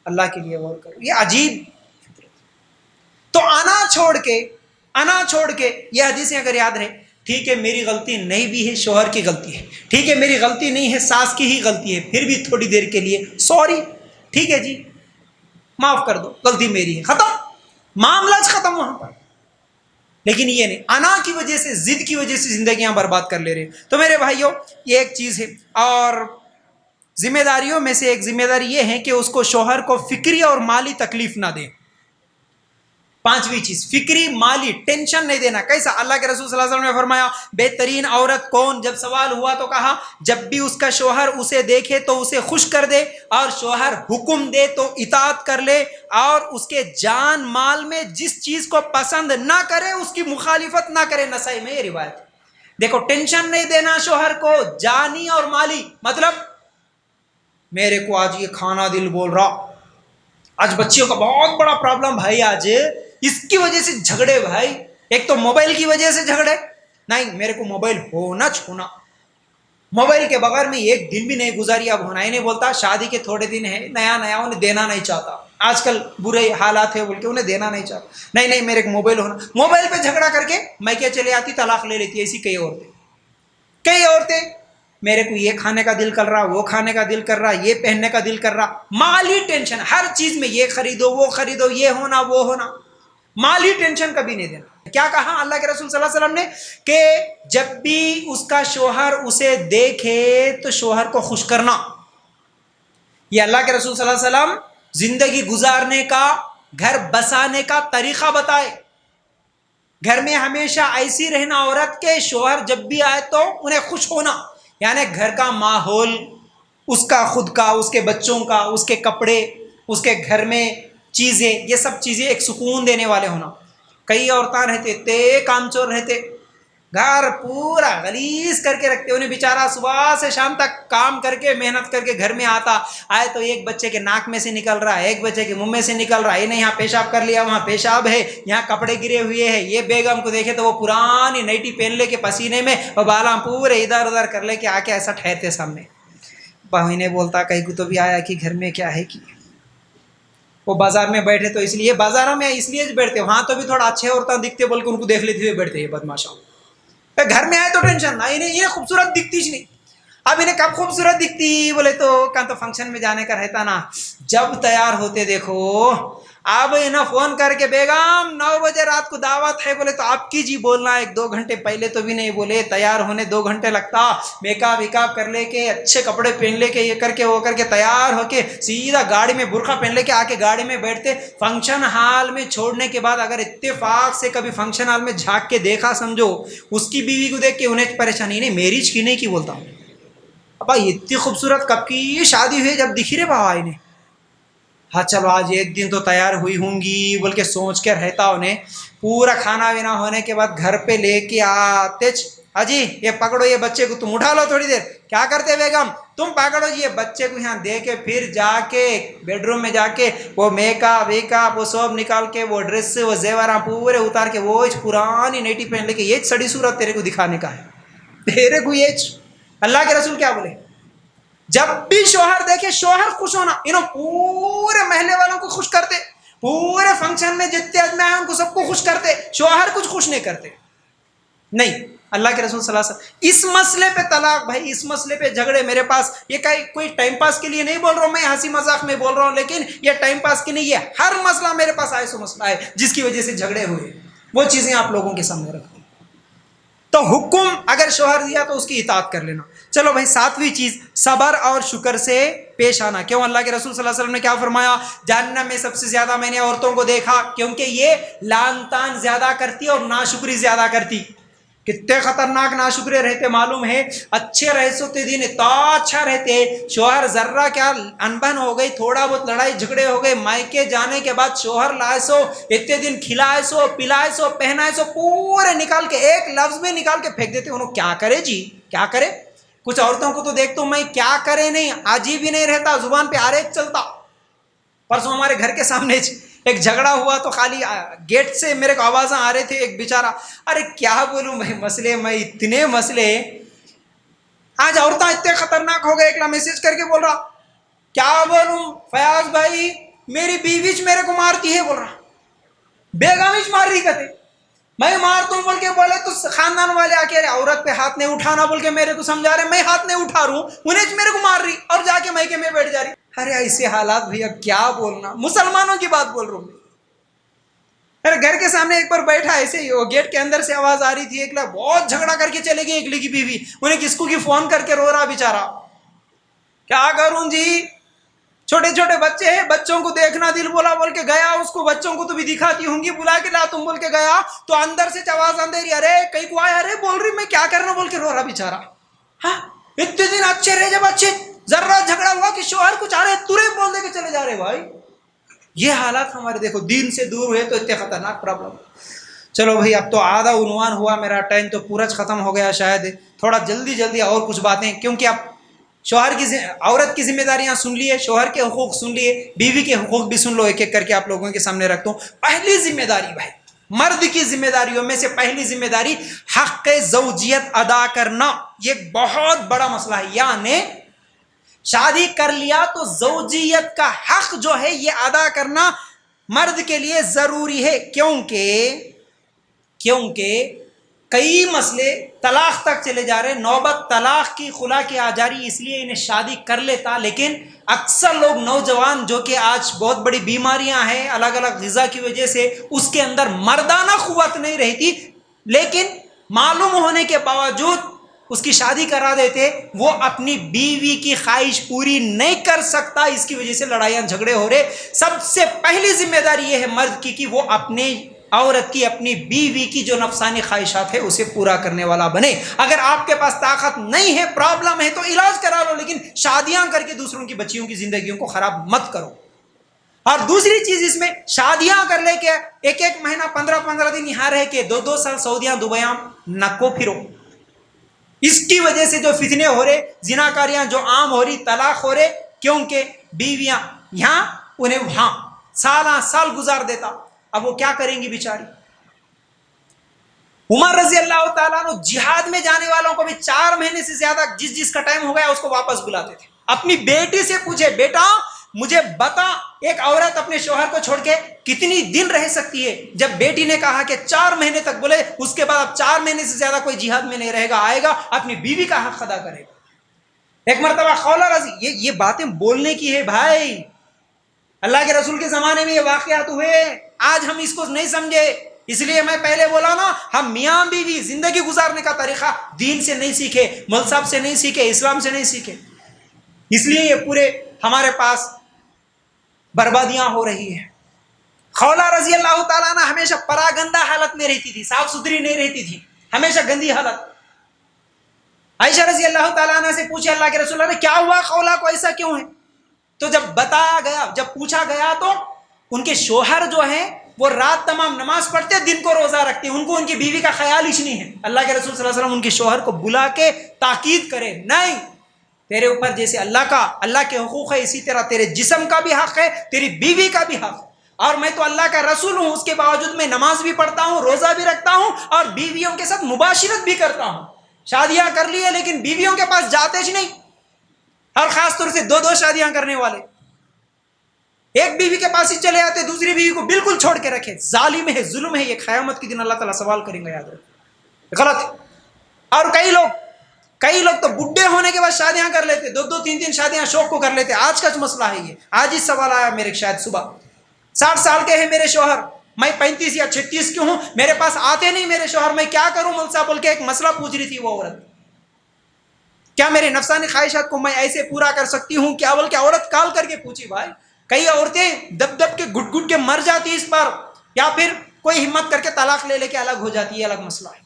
اللہ کے لیے غور کرو، یہ عجیب۔ تو انا چھوڑ کے یہ حدیثیں اگر یاد رہے، ٹھیک ہے میری غلطی نہیں بھی ہے، شوہر کی غلطی ہے، ٹھیک ہے میری غلطی نہیں ہے، ساس کی ہی غلطی ہے، پھر بھی تھوڑی دیر کے لیے سوری، ٹھیک ہے جی معاف کر دو، غلطی میری ہے، ختم، معاملہ ختم وہاں پر۔ لیکن یہ نہیں، انا کی وجہ سے، ضد کی وجہ سے زندگیاں برباد کر لے رہے۔ تو میرے بھائیوں یہ ایک چیز ہے، اور ذمہ داریوں میں سے ایک ذمہ داری یہ ہے کہ اس کو شوہر کو فکری اور مالی تکلیف نہ دے۔ پانچویں چیز فکری مالی ٹینشن نہیں دینا. کیسا؟ اللہ کے رسول صلی اللہ علیہ وسلم نے فرمایا بہترین عورت کون؟ جب سوال ہوا تو کہا جب بھی اس کا شوہر اسے دیکھے تو اسے خوش کر دے، اور شوہر حکم دے تو اطاعت کر لے، اور اس کے جان مال میں جس چیز کو پسند نہ کرے اس کی مخالفت نہ کرے. نسائی میں یہ روایت. دیکھو ٹینشن نہیں دینا شوہر کو جانی اور مالی. مطلب میرے کو آج یہ کھانا دل بول رہا، آج بچیوں کا بہت بڑا پرابلم بھائی، آج اس کی وجہ سے جھگڑے بھائی، ایک تو موبائل کی وجہ سے جھگڑے. نہیں، میرے کو موبائل ہونا چھونا، موبائل کے بغیر میں ایک دن بھی نہیں گزاری. اب ہونا ہی نہیں بولتا، شادی کے تھوڑے دن ہے، نیا نیا انہیں دینا نہیں چاہتا، آج کل برے حالات ہے بول کے انہیں دینا نہیں چاہتا. نہیں میرے کو موبائل ہونا. موبائل پہ جھگڑا کر کے میں کیا چلے آتی، طلاق لے لیتی. ایسی کئی عورتیں میرے کو یہ کھانے کا دل کر رہا، وہ کھانے کا دل کر رہا، یہ پہننے کا دل کر رہا. مالی ٹینشن ہر چیز میں، یہ خریدو وہ خریدو، یہ ہونا وہ ہونا. مالی ٹینشن کبھی نہیں دینا. کیا کہا اللہ کے رسول صلی اللہ علیہ وسلم نے کہ جب بھی اس کا شوہر اسے دیکھے تو شوہر کو خوش کرنا. یہ اللہ کے رسول صلی اللہ علیہ وسلم زندگی گزارنے کا، گھر بسانے کا طریقہ بتائے. گھر میں ہمیشہ ایسی رہنا عورت کے شوہر جب بھی آئے تو انہیں خوش ہونا، یعنی گھر کا ماحول، اس کا خود کا، اس کے بچوں کا، اس کے کپڑے، اس کے گھر میں چیزیں، یہ سب چیزیں ایک سکون دینے والے ہونا. کئی عورتیں رہتے تے کام چور رہتے، گھر پورا غلیظ کر کے رکھتے. انہیں بیچارہ صبح سے شام تک کام کر کے محنت کر کے گھر میں آئے تو ایک بچے کے ناک میں سے نکل رہا ہے، ایک بچے کے منہ میں سے نکل رہا ہے، نہیں یہاں پیشاب کر لیا، وہاں پیشاب ہے، یہاں کپڑے گرے ہوئے ہیں. یہ بیگم کو دیکھے تو وہ پرانی نائٹی پہن لے کے پسینے میں اور بالا پورے ادھر ادھر کر لے کے آ کے ایسا ٹھہرتے سامنے. بہو نے بولتا کہیں کو تو بھی آیا کہ گھر میں کیا ہے کہ وہ بازار میں بیٹھے تو اس لیے بازاروں میں اس لیے بیٹھتے، وہاں تو بھی تھوڑا اچھے عورتیں دکھتے بول کے ان کو دیکھ لیتے ہوئے بیٹھتے. یہ بدماشاں گھر میں آئے تو ٹینشن نہ، انہیں خوبصورت دکھتی ہی نہیں. اب انہیں کب خوبصورت دکھتی بولے تو کہاں تو فنکشن میں جانے کا رہتا نا، جب تیار ہوتے دیکھو. اب انہیں فون کر کے بیگم 9 بجے رات کو دعوت ہے بولے تو آپ کی جی بولنا 1-2 گھنٹے پہلے تو بھی نہیں بولے. تیار ہونے 2 گھنٹے لگتا، میک اپ کر لے کے اچھے کپڑے پہن لے کے یہ کر کے وہ کر کے تیار ہو کے سیدھا گاڑی میں برقع پہن لے کے آ کے گاڑی میں بیٹھتے. فنکشن ہال میں چھوڑنے کے بعد اگر اتفاق سے کبھی فنکشن ہال میں جھانک کے دیکھا سمجھو اس کی بیوی کو دیکھ کے انہیں پریشانی نہیں، میریج کی نہیں کی بولتا ہوں. ابا اتنی خوبصورت کب کی شادی ہوئی جب دکھی رہے بابا انہیں. ہاں چلو آج ایک دن تو تیار ہوئی ہوں گی بول کے سوچ کے رہتا. انہیں پورا کھانا پینا ہونے کے بعد گھر پہ لے کے آتے، اجی یہ پکڑو یہ بچے کو، تم اٹھا لو تھوڑی دیر. کیا کرتے بیگم؟ تم پکڑو جی یہ بچے کو یہاں دے کے پھر جا کے بیڈ روم میں جا کے وہ میک اپ وہ سب نکال کے وہ ڈریس وہ زیوراں پورے اتار کے وہ پرانی نیٹی پہن لے کے یہ سڑی صورت تیرے کو دکھانے کا ہے. تیرے کو یہ اللہ کے رسول کیا بولے؟ جب بھی شوہر دیکھے شوہر خوش ہونا. انہوں پورے محلے والوں کو خوش کرتے، پورے فنکشن میں جتنے آدمی آئے ان کو سب کو خوش کرتے، شوہر کچھ خوش نہیں کرتے. نہیں، اللہ کے رسول صلی اللہ علیہ وسلم اس مسئلے پہ طلاق بھائی، اس مسئلے پہ جھگڑے میرے پاس یہ کوئی ٹائم پاس کے لیے نہیں بول رہا ہوں، میں ہنسی مذاق میں بول رہا ہوں، لیکن یہ ٹائم پاس کی نہیں، یہ ہر مسئلہ میرے پاس آئے سو مسئلہ ہے جس کی وجہ سے جھگڑے ہوئے، وہ چیزیں آپ لوگوں کے سامنے رکھتے. تو حکم اگر شوہر دیا تو اس کی اطاعت کر لینا. چلو بھائی 7ویں چیز صبر اور شکر سے پیش آنا. کیوں؟ اللہ کے رسول صلی اللہ علیہ وسلم نے کیا فرمایا؟ جہنم میں سب سے زیادہ میں نے عورتوں کو دیکھا کیونکہ یہ لعن طعن زیادہ کرتی اور ناشکری زیادہ کرتی. کتنے خطرناک ناشکرے رہتے معلوم ہے. اچھے رہے سوتے دن اتنا اچھا رہتے، شوہر ذرہ کیا انبن ہو گئی، تھوڑا بہت لڑائی جھگڑے ہو گئے، مائکے جانے کے بعد شوہر لائے سو اتنے دن کھلائے سو پلائے سو پہنائے سو پورے نکال کے ایک لفظ میں نکال کے پھینک دیتے. انہوں کیا کرے جی، کیا کرے؟ کچھ عورتوں کو تو دیکھتا ہوں میں کیا کرے نہیں، عجیب ہی نہیں رہتا، زبان پہ آریک چلتا. پرسوں ہمارے گھر کے سامنے ایک جھگڑا ہوا تو خالی گیٹ سے میرے کو آوازیں آ رہے تھے. ایک بیچارہ، ارے کیا بولوں میں مسئلے، میں اتنے مسئلے آج عورتیں اتنے خطرناک ہو گئے. ایک میسج کر کے بول رہا کیا بولوں فیاض بھائی میری بیویچ میرے کو مارتی ہے، بول رہا بیگامچ مار رہی کہتے میں مارتا ہوں بول کے بولے تو خاندان والے آ کے عورت پہ ہاتھ نہیں اٹھانا بول کے میرے کو سمجھا رہے، میں ہاتھ نہیں اٹھا رہا ہوں، انہیں میرے کو مار رہی اور جا کے میکے میں بیٹھ جا رہی. ارے ایسے حالات بھیا کیا بولنا، مسلمانوں کی بات بول رہا ہوں. میرے گھر کے سامنے ایک بار بیٹھا ایسے ہی، وہ گیٹ کے اندر سے آواز آ رہی تھی، ایک بہت جھگڑا کر کے چلے گئی ایکلی کی بیوی، انہیں کس کو کی فون کر کے رو رہا بیچارہ. کیا کروں جی، چھوٹے چھوٹے بچے ہیں, بچوں کو دیکھنا دل بولا بول کے گیا, اس کو بچوں کو تو بھی دکھاتی ہوں گی, بلا کے لا تم بول کے گیا تو اندر سے آواز آندے رہی, ارے کہیں کو آیا, ارے بول رہی میں کیا کرنا بول کے رو رہا بیچارہ. ہاں اتنے دن اچھے رہے, جب اچھے ذرا جھگڑا ہوا کہ شوہر کچھ آ رہے ترنت بول دے کے چلے جا رہے. بھائی یہ حالات ہمارے دیکھو, دین سے دور ہوئے تو اتنے خطرناک پرابلم. چلو بھائی اب تو آدھا عنوان ہوا, میرا ٹائم تو پورا ختم ہو گیا شاید. تھوڑا جلدی اور کچھ باتیں, کیونکہ اب شوہر کی عورت کی ذمہ داریاں سن لیے, شوہر کے حقوق سن لیے, بیوی کے حقوق بھی سن لو, ایک ایک کر کے آپ لوگوں کے سامنے رکھتا ہوں. پہلی ذمہ داری بھائی, مرد کی ذمہ داریوں میں سے پہلی ذمہ داری حق زوجیت ادا کرنا. یہ ایک بہت بڑا مسئلہ ہے. یعنی شادی کر لیا تو زوجیت کا حق جو ہے یہ ادا کرنا مرد کے لیے ضروری ہے. کیونکہ کئی مسئلے طلاق تک چلے جا رہے, نوبت طلاق کی, خلا کی آ جا رہی, اس لیے انہیں شادی کر لیتا. لیکن اکثر لوگ نوجوان جو کہ آج بہت بڑی بیماریاں ہیں الگ الگ غذا کی وجہ سے, اس کے اندر مردانہ قوت نہیں رہتی, لیکن معلوم ہونے کے باوجود اس کی شادی کرا دیتے. وہ اپنی بیوی کی خواہش پوری نہیں کر سکتا, اس کی وجہ سے لڑائیاں جھگڑے ہو رہے. سب سے پہلی ذمہ داری یہ ہے مرد کی کہ وہ اپنے عورت کی, اپنی بیوی کی جو نفسانی خواہشات ہے اسے پورا کرنے والا بنے. اگر آپ کے پاس طاقت نہیں ہے, پرابلم ہے, تو علاج کرا لو, لیکن شادیاں کر کے دوسروں کی بچیوں کی زندگیوں کو خراب مت کرو. اور دوسری چیز اس میں, شادیاں کر لے کے ایک مہینہ 15 دن یہاں رہ کے 2 سال سعودیاں دبیاں نکو پھرو. اس کی وجہ سے جو فتنے ہو رہے, زناکاریاں جو عام ہو رہی, طلاق ہو رہے, کیونکہ بیویاں یہاں انہیں وہاں سال گزار دیتا. اب وہ کیا کریں گی بیچاری. عمر رضی اللہ تعالیٰ عنہ جہاد میں جانے والوں کو بھی 4 مہینے سے زیادہ جس کا ٹائم ہو گیا اس کو واپس بلاتے تھے. اپنی بیٹی سے پوچھے, بیٹا مجھے بتا ایک عورت اپنے شوہر کو چھوڑ کے کتنی دن رہ سکتی ہے. جب بیٹی نے کہا کہ 4 مہینے تک, بولے اس کے بعد اب 4 مہینے سے زیادہ کوئی جہاد میں نہیں رہے گا, آئے گا اپنی بیوی کا حق ادا کرے گا. ایک مرتبہ خولہ رضی, یہ باتیں بولنے کی ہے بھائی, اللہ کے رسول کے زمانے میں یہ واقعات ہوئے, آج ہم اس کو نہیں سمجھے. اس لیے میں پہلے بولا نا, ہم میاں بیوی زندگی گزارنے کا طریقہ دین سے نہیں سیکھے, مول صاحب سے نہیں سیکھے, اسلام سے نہیں سیکھے, اس لیے یہ پورے ہمارے پاس بربادیاں ہو رہی ہیں. خولہ رضی اللہ تعالیٰ عنہ ہمیشہ پراگندہ حالت میں رہتی تھی, صاف ستھری نہیں رہتی تھی, ہمیشہ گندی حالت. عائشہ رضی اللہ تعالیٰ عنہ سے پوچھے اللہ کے رسول اللہ, کیا ہوا خولہ کو, ایسا کیوں ہے؟ تو جب بتایا گیا, جب پوچھا گیا تو ان کے شوہر جو ہیں وہ رات تمام نماز پڑھتے, دن کو روزہ رکھتے, ان کو ان کی بیوی کا خیال ہی نہیں ہے. اللہ کے رسول صلی اللہ علیہ وسلم ان کے شوہر کو بلا کے تاکید کرے, نہیں, تیرے اوپر جیسے اللہ کے حقوق ہے, اسی طرح تیرے جسم کا بھی حق ہے, تیری بیوی کا بھی حق ہے. اور میں تو اللہ کا رسول ہوں, اس کے باوجود میں نماز بھی پڑھتا ہوں, روزہ بھی رکھتا ہوں, اور بیویوں کے ساتھ مباشرت بھی کرتا ہوں. شادیاں کر لی ہے لیکن بیویوں کے پاس جاتے ہی نہیں, اور خاص طور سے 2 شادیاں کرنے والے ایک بیوی کے پاس ہی چلے آتے, دوسری بیوی کو بالکل چھوڑ کے رکھے. ظالم ہے, ظلم ہے, یہ قیامت کے دن اللہ تعالیٰ سوال کریں گے, یاد رکھو, غلط ہے. اور کئی لوگ تو بڈھے ہونے کے بعد شادیاں کر لیتے, 2 3 شادیاں شوق کو کر لیتے. آج کا جو مسئلہ ہے یہ, آج ہی سوال آیا میرے شاید صبح, 60 سال کے ہیں میرے شوہر, میں 35 یا 36 کی ہوں, میرے پاس آتے نہیں میرے شوہر, میں کیا کروں مول صاحب بول کے ایک مسئلہ پوچھ رہی تھی وہ عورت. کیا میرے نفسانی خواہشات کو میں ایسے پورا کر سکتی ہوں کیا بول کے عورت کال کر کے پوچھی. بھائی کئی عورتیں دب کے گٹ کے مر جاتی اس پر, یا پھر کوئی ہمت کر کے طلاق لے کے الگ ہو جاتی ہے, الگ مسئلہ ہے.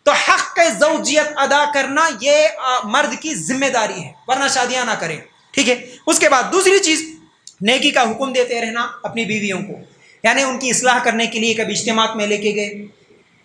تو حق زوجیت ادا کرنا یہ مرد کی ذمہ داری ہے, ورنہ شادیاں نہ کریں. ٹھیک ہے. اس کے بعد دوسری چیز, نیکی کا حکم دیتے رہنا اپنی بیویوں کو, یعنی ان کی اصلاح کرنے کے لیے کبھی اجتماعات میں لے کے گئے,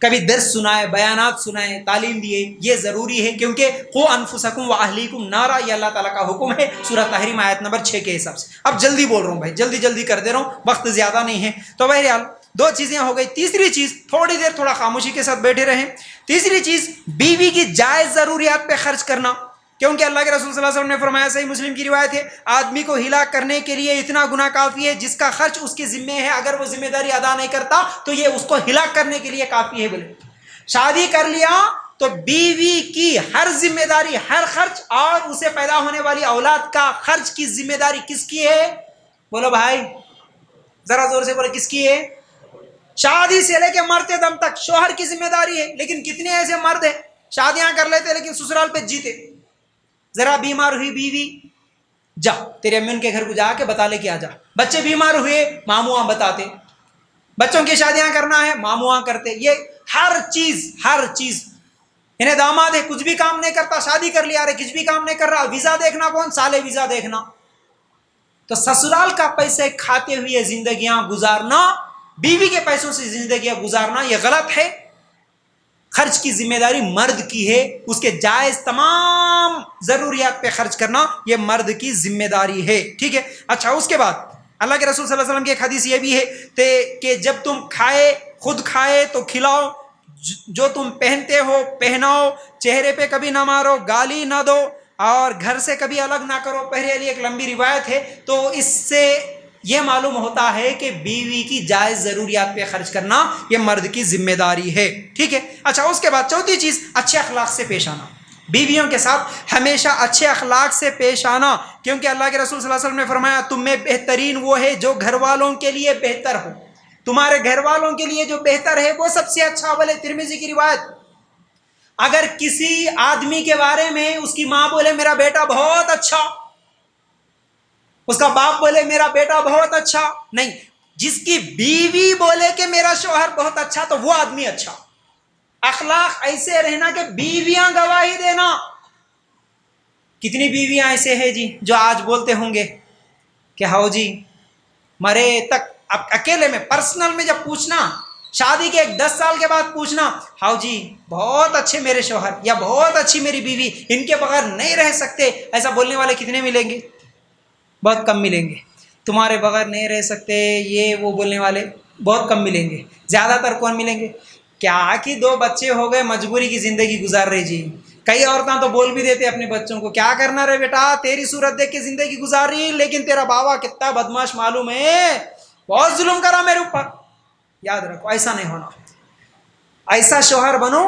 کبھی درس سنائے, بیانات سنائے, تعلیم دیے, یہ ضروری ہے. کیونکہ قوا انفسکم واہلیکم نارا, یہ اللہ تعالیٰ کا حکم ہے سورہ تحریم آیت نمبر 6 کے حساب سے. اب جلدی بول رہا ہوں بھائی, جلدی کر دے رہا ہوں, وقت زیادہ نہیں ہے. تو بہرحال 2 چیزیں ہو گئی. تیسری چیز, تھوڑی دیر تھوڑا خاموشی کے ساتھ بیٹھے رہیں. تیسری چیز, بیوی کی جائز ضروریات پہ خرچ کرنا. کیونکہ اللہ کے رسول صلی اللہ علیہ وسلم نے فرمایا, صحیح مسلم کی روایت ہے, آدمی کو ہلاک کرنے کے لیے اتنا گناہ کافی ہے جس کا خرچ اس کے ذمے ہے, اگر وہ ذمہ داری ادا نہیں کرتا تو یہ اس کو ہلاک کرنے کے لیے کافی ہے. بولے شادی کر لیا تو بیوی کی ہر ذمہ داری, ہر خرچ, اور اسے پیدا ہونے والی اولاد کا خرچ کی ذمہ داری کس کی ہے؟ بولو بھائی, ذرا زور سے بولو, کس کی ہے؟ شادی سے لے کے مرتے دم تک شوہر کی ذمہ داری ہے. لیکن کتنے ایسے مرد ہیں شادیاں کر لیتے لیکن سسرال پہ جیتے. ذرا بیمار ہوئی بیوی, جا تیرے امی ان کے گھر کو جا کے بتا لے کے آ جا. بچے بیمار ہوئے ماموں وہاں بتاتے, بچوں کی شادیاں کرنا ہے ماموں وہاں کرتے. یہ ہر چیز انہیں داماد ہے کچھ بھی کام نہیں کرتا, شادی کر لیا, کچھ بھی کام نہیں کر رہا, ویزا دیکھنا کون, سالے ویزا دیکھنا. تو سسرال کا پیسے کھاتے ہوئے زندگیاں گزارنا, بیوی کے پیسوں سے زندگیاں گزارنا, یہ غلط ہے. خرچ کی ذمہ داری مرد کی ہے, اس کے جائز تمام ضروریات پہ خرچ کرنا یہ مرد کی ذمہ داری ہے. ٹھیک ہے. اچھا, اس کے بعد اللہ کے رسول صلی اللہ علیہ وسلم کی ایک حدیث یہ بھی ہے کہ جب تم خود کھائے تو کھلاؤ, جو تم پہنتے ہو پہناؤ, چہرے پہ کبھی نہ مارو, گالی نہ دو, اور گھر سے کبھی الگ نہ کرو. پہلے علی ایک لمبی روایت ہے, تو اس سے یہ معلوم ہوتا ہے کہ بیوی کی جائز ضروریات پہ خرچ کرنا یہ مرد کی ذمہ داری ہے. ٹھیک ہے. اچھا, اس کے بعد چوتھی چیز اچھے اخلاق سے پیش آنا. بیویوں کے ساتھ ہمیشہ اچھے اخلاق سے پیش آنا, کیونکہ اللہ کے رسول صلی اللہ علیہ وسلم نے فرمایا تم میں بہترین وہ ہے جو گھر والوں کے لیے بہتر ہو. تمہارے گھر والوں کے لیے جو بہتر ہے وہ سب سے اچھا عمل ہے. ترمذی کی روایت, اگر کسی آدمی کے بارے میں اس کی ماں بولے میرا بیٹا بہت اچھا, اس کا باپ بولے میرا بیٹا بہت اچھا, نہیں, جس کی بیوی بولے کہ میرا شوہر بہت اچھا تو وہ آدمی اچھا. اخلاق ایسے رہنا کہ بیویاں گواہی دینا. کتنی بیویاں ایسے ہیں جی جو آج بولتے ہوں گے کہ ہاؤ جی مرے تک, اب اکیلے میں پرسنل میں جب پوچھنا, شادی کے 10 سال کے بعد پوچھنا, ہاؤ جی بہت اچھے میرے شوہر یا بہت اچھی میری بیوی, ان کے بغیر نہیں رہ سکتے, ایسا بولنے والے کتنے ملیں گے؟ بہت کم ملیں گے. تمہارے بغیر نہیں رہ سکتے یہ وہ بولنے والے بہت کم ملیں گے. زیادہ تر کون ملیں گے؟ کیا کہ 2 بچے ہو گئے مجبوری کی زندگی گزار رہی جی. کئی عورتیں تو بول بھی دیتے اپنے بچوں کو, کیا کرنا رہے بیٹا, تیری صورت دیکھ کے زندگی گزار رہی, لیکن تیرا بابا کتنا بدماش معلوم ہے, بہت ظلم کرا میرے اوپر. یاد رکھو ایسا نہیں ہونا. ایسا شوہر بنو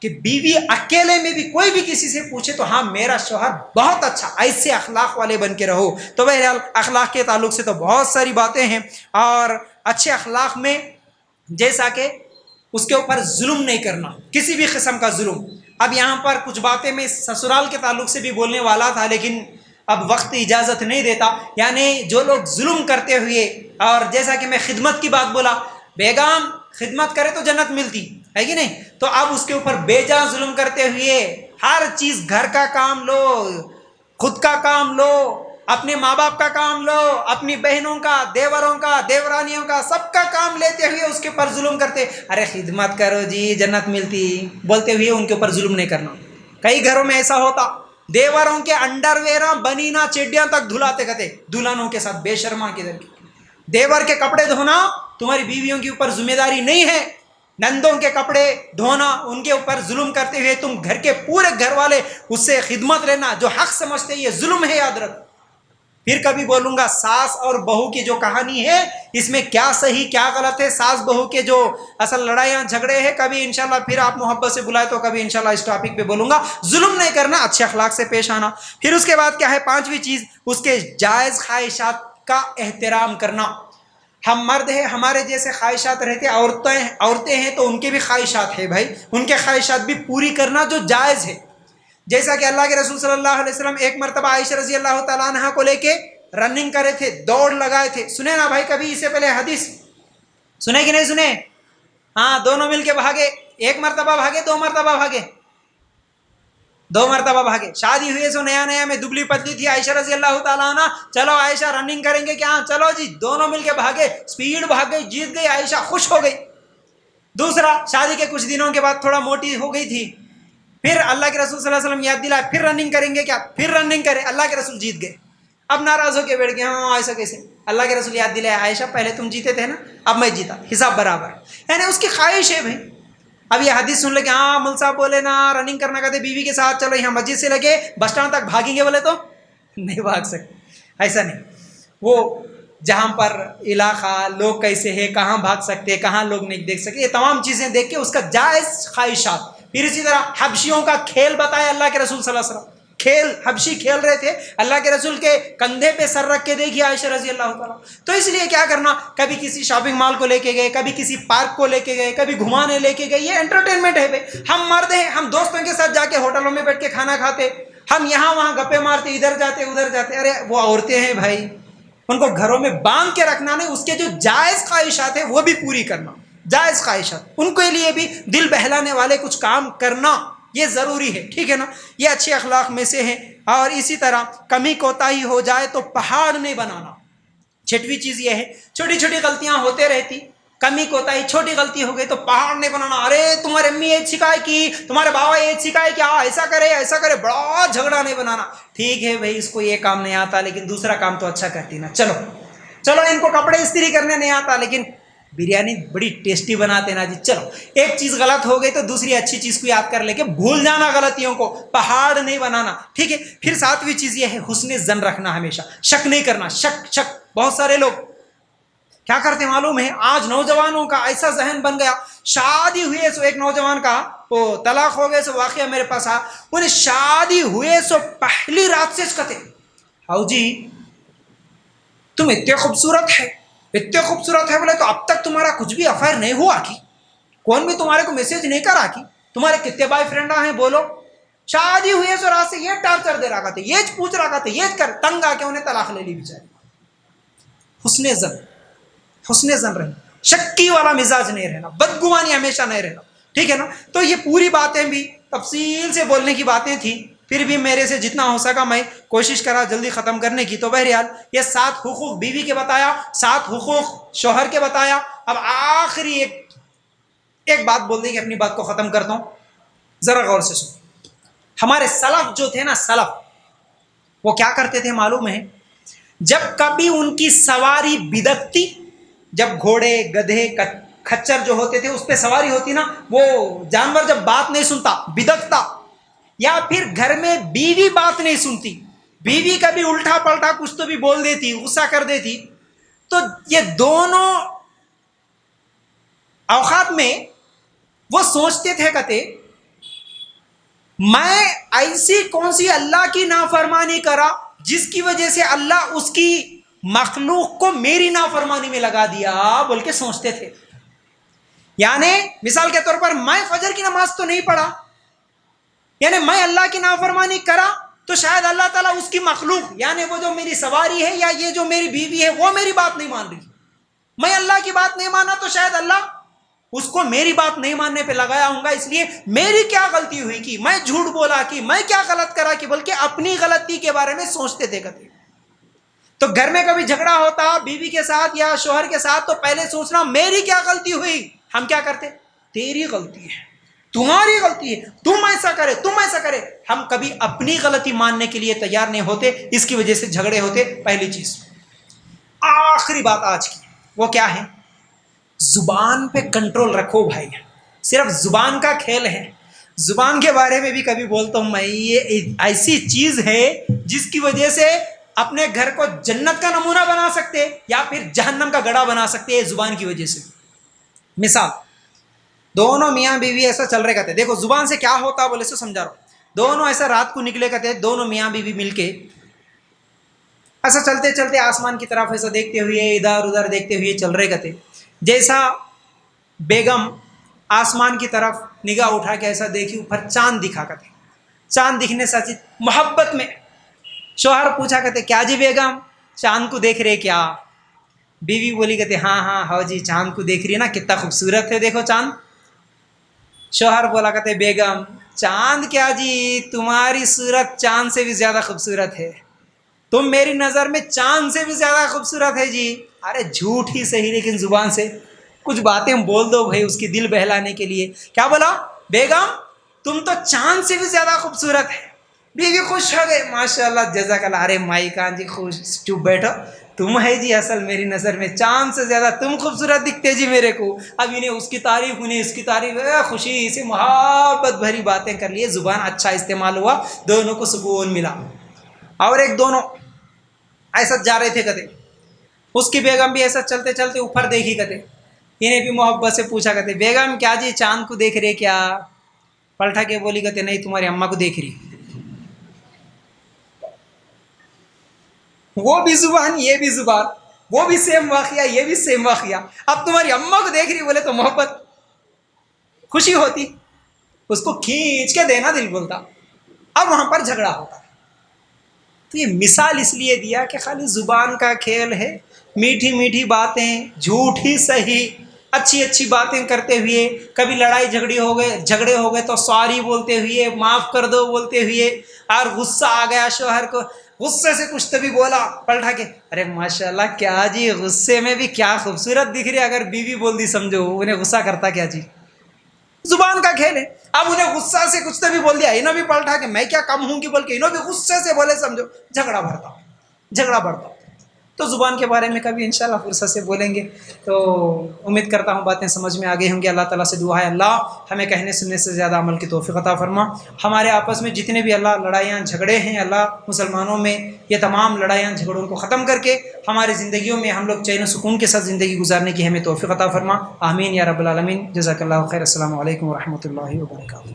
کہ بیوی اکیلے میں بھی کوئی بھی کسی سے پوچھے تو ہاں میرا شوہر بہت اچھا. ایسے اخلاق والے بن کے رہو. تو بہرحال اخلاق کے تعلق سے تو بہت ساری باتیں ہیں, اور اچھے اخلاق میں جیسا کہ اس کے اوپر ظلم نہیں کرنا, کسی بھی قسم کا ظلم. اب یہاں پر کچھ باتیں میں سسرال کے تعلق سے بھی بولنے والا تھا, لیکن اب وقت اجازت نہیں دیتا. یعنی جو لوگ ظلم کرتے ہوئے, اور جیسا کہ میں خدمت کی بات بولا, بیگم خدمت کرے تو جنت ملتی ہے کہ نہیں, تو اب اس کے اوپر بے جان ظلم کرتے ہوئے ہر چیز, گھر کا کام لو, خود کا کام لو, اپنے ماں باپ کا کام لو, اپنی بہنوں کا, دیوروں کا, دیورانیوں کا, سب کا کام لیتے ہوئے اس کے اوپر ظلم کرتے. ارے خدمت کرو جی جنت ملتی بولتے ہوئے ان کے اوپر ظلم نہیں کرنا. کئی گھروں میں ایسا ہوتا, دیوروں کے انڈر ویئر بنینا چیڈیاں تک دھلاتے کہتے دلہنوں کے ساتھ. بے شرما کدھر کی, دیور کے کپڑے دھونا تمہاری بیویوں کے اوپر ذمہ داری نہیں ہے. نندوں کے کپڑے دھونا, ان کے اوپر ظلم کرتے ہوئے تم گھر کے پورے گھر والے اس سے خدمت لینا جو حق سمجھتے, یہ ظلم ہے, یاد رکھ. پھر کبھی بولوں گا ساس اور بہو کی جو کہانی ہے اس میں کیا صحیح کیا غلط ہے, ساس بہو کے جو اصل لڑائیاں جھگڑے ہیں, کبھی انشاءاللہ پھر آپ محبت سے بلائے تو کبھی انشاءاللہ اس ٹاپک پہ بولوں گا. ظلم نہیں کرنا, اچھے اخلاق سے پیش آنا. پھر اس کے بعد کیا ہے 5ویں چیز, اس کے جائز خواہشات کا احترام کرنا. ہم مرد ہیں, ہمارے جیسے خواہشات رہتے, عورتیں ہیں تو ان کے بھی خواہشات ہیں بھائی, ان کے خواہشات بھی پوری کرنا جو جائز ہے. جیسا کہ اللہ کے رسول صلی اللہ علیہ وسلم ایک مرتبہ عائشہ رضی اللہ تعالیٰ عنہ کو لے کے رننگ کرے تھے, دوڑ لگائے تھے. سنے نا بھائی کبھی اس سے پہلے حدیث سنے کہ نہیں سنے؟ ہاں, دونوں مل کے بھاگے, 1 مرتبہ بھاگے, 2 مرتبہ بھاگے, 2 مرتبہ بھاگے. شادی ہوئے سو نیا نیا میں دبلی پتلی تھی عائشہ رضی اللہ تعالیٰ عنہ, چلو عائشہ رننگ کریں گے کیا, چلو جی, دونوں مل کے بھاگے, سپیڈ بھاگ گئی, جیت گئی عائشہ, خوش ہو گئی. دوسرا, شادی کے کچھ دنوں کے بعد تھوڑا موٹی ہو گئی تھی, پھر اللہ کے رسول صلی اللہ علیہ وسلم یاد دلائے, پھر رننگ کریں گے کیا, پھر رننگ کرے, اللہ کے رسول جیت گئے. اب ناراض ہو کے بیٹھ گئے, ہاں ایسا کیسے, اللہ کے رسول یاد دلائے عائشہ پہلے تم جیتے تھے نا, اب میں جیتا, حساب برابر. یعنی اس کی خواہش ہے بھائی. اب یہ حدیث سن لے کہ ہاں مل صاحب بولے نا رننگ کرنا کہتے بیوی کے ساتھ, چلو یہاں مسجد سے لگے بس اسٹینڈ تک بھاگیں گے, بولے تو نہیں بھاگ سکتے. ایسا نہیں, وہ جہاں پر علاقہ لوگ کیسے ہے, کہاں بھاگ سکتے, کہاں لوگ نہیں دیکھ سکتے, یہ تمام چیزیں دیکھ کے اس کا جائز خواہشات. پھر اسی طرح حبشیوں کا کھیل بتایا اللہ کے رسول صلی اللہ علیہ وسلم, کھیل حبشی کھیل رہے تھے, اللہ کے رسول کے کندھے پہ سر رکھ کے دیکھی عائشہ رضی اللہ تعالیٰ. تو اس لیے کیا کرنا, کبھی کسی شاپنگ مال کو لے کے گئے, کبھی کسی پارک کو لے کے گئے, کبھی گھمانے لے کے گئے, یہ انٹرٹینمنٹ ہے بھائی. ہم مرد ہیں, ہم دوستوں کے ساتھ جا کے ہوٹلوں میں بیٹھ کے کھانا کھاتے, ہم یہاں وہاں گپے مارتے، ادھر جاتے ادھر جاتے. ارے وہ عورتیں ہیں بھائی، ان کو گھروں میں باندھ کے رکھنا نہیں، اس کے جو جائز خواہشات ہیں وہ بھی پوری کرنا. جائز خواہشات ان کے لیے بھی دل بہلانے والے کچھ کام کرنا یہ ضروری ہے، ٹھیک ہے نا. یہ اچھے اخلاق میں سے ہیں. اور اسی طرح کمی کوتاہی ہو جائے تو پہاڑ نہیں بنانا. چھٹویں چیز یہ ہے، چھوٹی چھوٹی غلطیاں ہوتے رہتی، کمی کوتاہی، چھوٹی غلطی ہو گئی تو پہاڑ نہیں بنانا. ارے تمہاری امی یہ سکھائے کی، تمہارے بابا یہ سکھائے کہ ایسا کرے ایسا کرے، بڑا جھگڑا نہیں بنانا. ٹھیک ہے بھائی، اس کو یہ کام نہیں آتا لیکن دوسرا کام تو اچھا کرتی نا. چلو ان کو کپڑے استری کرنے نہیں آتا لیکن بریانی بڑی ٹیسٹی بناتے نا جی. چلو ایک چیز غلط ہو گئی تو دوسری اچھی چیز کو یاد کر لے کے بھول جانا غلطیوں کو، پہاڑ نہیں بنانا. ٹھیک ہے. پھر ساتویں چیز یہ ہے حسن ظن رکھنا، ہمیشہ شک نہیں کرنا. شک بہت سارے لوگ کیا کرتے معلوم ہے، آج نوجوانوں کا ایسا ذہن بن گیا، شادی ہوئے سو ایک نوجوان کا وہ طلاق ہو گئے سو واقعہ میرے پاس آ، انہیں شادی ہوئے سو پہلی رات سے کہتے ہاؤ جی تم اتنے خوبصورت ہے بولے تو اب تک تمہارا کچھ بھی افیئر نہیں ہوا کی؟ کون بھی تمہارے کو میسج نہیں کرا کی؟ تمہارے کتنے بھائی فرینڈ ہیں بولو؟ شادی ہوئے سو رات سے یہ ٹارچر دے رہا تھا، یہ پوچھ رہا تھا، یہ کر، تنگ آ کے انہیں طلاق لے لی بیچارے. حسن ظن رہنا، شکی والا مزاج نہیں رہنا، بدگمانی ہمیشہ نہیں رہنا. ٹھیک ہے نا. تو یہ پوری باتیں بھی تفصیل سے بولنے کی باتیں تھی، پھر بھی میرے سے جتنا ہو سکا میں کوشش کرا جلدی ختم کرنے کی. تو بہرحال یہ 7 حقوق بیوی کے بتایا، 7 حقوق شوہر کے بتایا. اب آخری ایک بات بول دیں کہ اپنی بات کو ختم کرتا ہوں، ذرا غور سے سنو. ہمارے سلف جو تھے نا، سلف وہ کیا کرتے تھے معلوم ہے؟ جب کبھی ان کی سواری بدکتی، جب گھوڑے گدھے کچر جو ہوتے تھے اس پہ سواری ہوتی نا، وہ جانور جب بات نہیں سنتا بدکتا، یا پھر گھر میں بیوی بات نہیں سنتی، بیوی کبھی الٹا پلٹا کچھ تو بھی بول دیتی، غصہ کر دیتی، تو یہ دونوں اوقات میں وہ سوچتے تھے، کہتے میں ایسی کون سی اللہ کی نافرمانی کرا جس کی وجہ سے اللہ اس کی مخلوق کو میری نافرمانی میں لگا دیا، بول کے سوچتے تھے. یعنی مثال کے طور پر میں فجر کی نماز تو نہیں پڑھا، یعنی میں اللہ کی نافرمانی کرا تو شاید اللہ تعالیٰ اس کی مخلوق، یعنی وہ جو میری سواری ہے یا یہ جو میری بیوی ہے وہ میری بات نہیں مان رہی، میں اللہ کی بات نہیں مانا تو شاید اللہ اس کو میری بات نہیں ماننے پہ لگایا ہوں گا. اس لیے میری کیا غلطی ہوئی کی، میں جھوٹ بولا کی، میں کیا غلط کرا کی، بلکہ اپنی غلطی کے بارے میں سوچتے تھے. کہتے تو گھر میں کبھی جھگڑا ہوتا بیوی کے ساتھ یا شوہر کے ساتھ تو پہلے سوچنا میری کیا غلطی ہوئی. ہم کیا کرتے؟ تیری غلطی ہے، تمہاری غلطی ہے، تم ایسا کرے. ہم کبھی اپنی غلطی ماننے کے لیے تیار نہیں ہوتے، اس کی وجہ سے جھگڑے ہوتے. پہلی چیز. آخری بات آج کی وہ کیا ہے؟ زبان پہ کنٹرول رکھو بھائی. صرف زبان کا کھیل ہے. زبان کے بارے میں بھی کبھی بولتا ہوں میں، یہ ایسی چیز ہے جس کی وجہ سے اپنے گھر کو جنت کا نمونہ بنا سکتے یا پھر جہنم کا گڑھا بنا سکتے ہیں زبان کی وجہ سے. مثال، دونوں میاں بیوی ایسا چل رہے کہتے، دیکھو زبان سے کیا ہوتا بولے سے سمجھا رہا ہوں. دونوں ایسا رات کو نکلے کہتے، دونوں میاں بیوی مل کے ایسا چلتے چلتے آسمان کی طرف ایسا دیکھتے ہوئے، ادھر ادھر دیکھتے ہوئے چل رہے کہتے. جیسا بیگم آسمان کی طرف نگاہ اٹھا کے ایسا دیکھی، اوپر چاند دکھا کرتے. چاند دکھنے سے محبت میں شوہر پوچھا کرتے کیا جی بیگم چاند کو دیکھ رہے کیا؟ بیوی بولی کہتے ہاں جی چاند کو دیکھ رہی ہے نا، کتنا خوبصورت ہے دیکھو چاند. شوہر بولا کرتے بیگم چاند کیا جی، تمہاری صورت چاند سے بھی زیادہ خوبصورت ہے، تم میری نظر میں چاند سے بھی زیادہ خوبصورت ہے جی. ارے جھوٹ ہی صحیح لیکن زبان سے کچھ باتیں بول دو بھائی اس کی دل بہلانے کے لیے. کیا بولا؟ بیگم تم تو چاند سے بھی زیادہ خوبصورت ہے. بیوی خوش ہو گئی، ماشاء اللہ جزاک اللہ. ارے مائی کان جی خوش، چپ بیٹھو، تم ہے جی اصل میری نظر میں چاند سے زیادہ تم خوبصورت دکھتے جی میرے کو. اب انہیں اس کی تعریف، انہیں اس کی تعریف، خوشی سے محبت بھری باتیں کر لیے، زبان اچھا استعمال ہوا، دونوں کو سکون ملا. اور ایک دونوں ایسا جا رہے تھے کہتے، اس کی بیگم بھی ایسا چلتے چلتے اوپر دیکھی کہتے، انہیں بھی محبت سے پوچھا کرتے بیگم کیا جی چاند کو دیکھ رہے کیا؟ پلٹا کے بولی کہتے نہیں تمہاری اماں کو دیکھ رہی. وہ بھی زبان یہ بھی زبان، وہ بھی سیم واقعہ یہ بھی سیم واقعہ. اب تمہاری اماں کو دیکھ رہی بولے تو محبت خوشی ہوتی، اس کو کھینچ کے دینا دل بولتا. اب وہاں پر جھگڑا ہوتا ہے۔ تو یہ مثال اس لیے دیا کہ خالی زبان کا کھیل ہے، میٹھی میٹھی باتیں، جھوٹ ہی صحیح، اچھی اچھی باتیں کرتے ہوئے، کبھی لڑائی جھگڑے ہو گئے تو سوری بولتے ہوئے، معاف کر دو بولتے ہوئے، اور غصہ آ گیا شوہر کو، غصے سے کچھ تبھی بولا پلٹا کے، ارے ماشاءاللہ کیا جی غصے میں بھی کیا خوبصورت دکھ رہی ہے، اگر بیوی بول دی سمجھو انہیں غصہ کرتا کیا جی، زبان کا کھیل ہے۔ اب انہیں غصہ سے کچھ تو بھی بول دیا، انہوں بھی پلٹا کہ میں کیا کم ہوں گی بول کے انہوں بھی غصے سے بولے سمجھو، جھگڑا بڑھتا۔ تو زبان کے بارے میں کبھی انشاءاللہ فرصت سے بولیں گے۔ تو امید کرتا ہوں باتیں سمجھ میں آ گئی ہوں گی۔ اللہ تعالیٰ سے دعا ہے اللہ ہمیں کہنے سننے سے زیادہ عمل کی توفیق عطا فرما۔ ہمارے آپس میں جتنے بھی اللہ لڑائیاں جھگڑے ہیں اللہ مسلمانوں میں، یہ تمام لڑائیاں جھگڑوں کو ختم کر کے ہماری زندگیوں میں ہم لوگ چین و سکون کے ساتھ زندگی گزارنے کی ہمیں توفیق عطا فرما۔ آمین یا رب العالمین۔ جزاک اللہ خیر۔ السلام علیکم ورحمۃ اللہ وبرکاتہ۔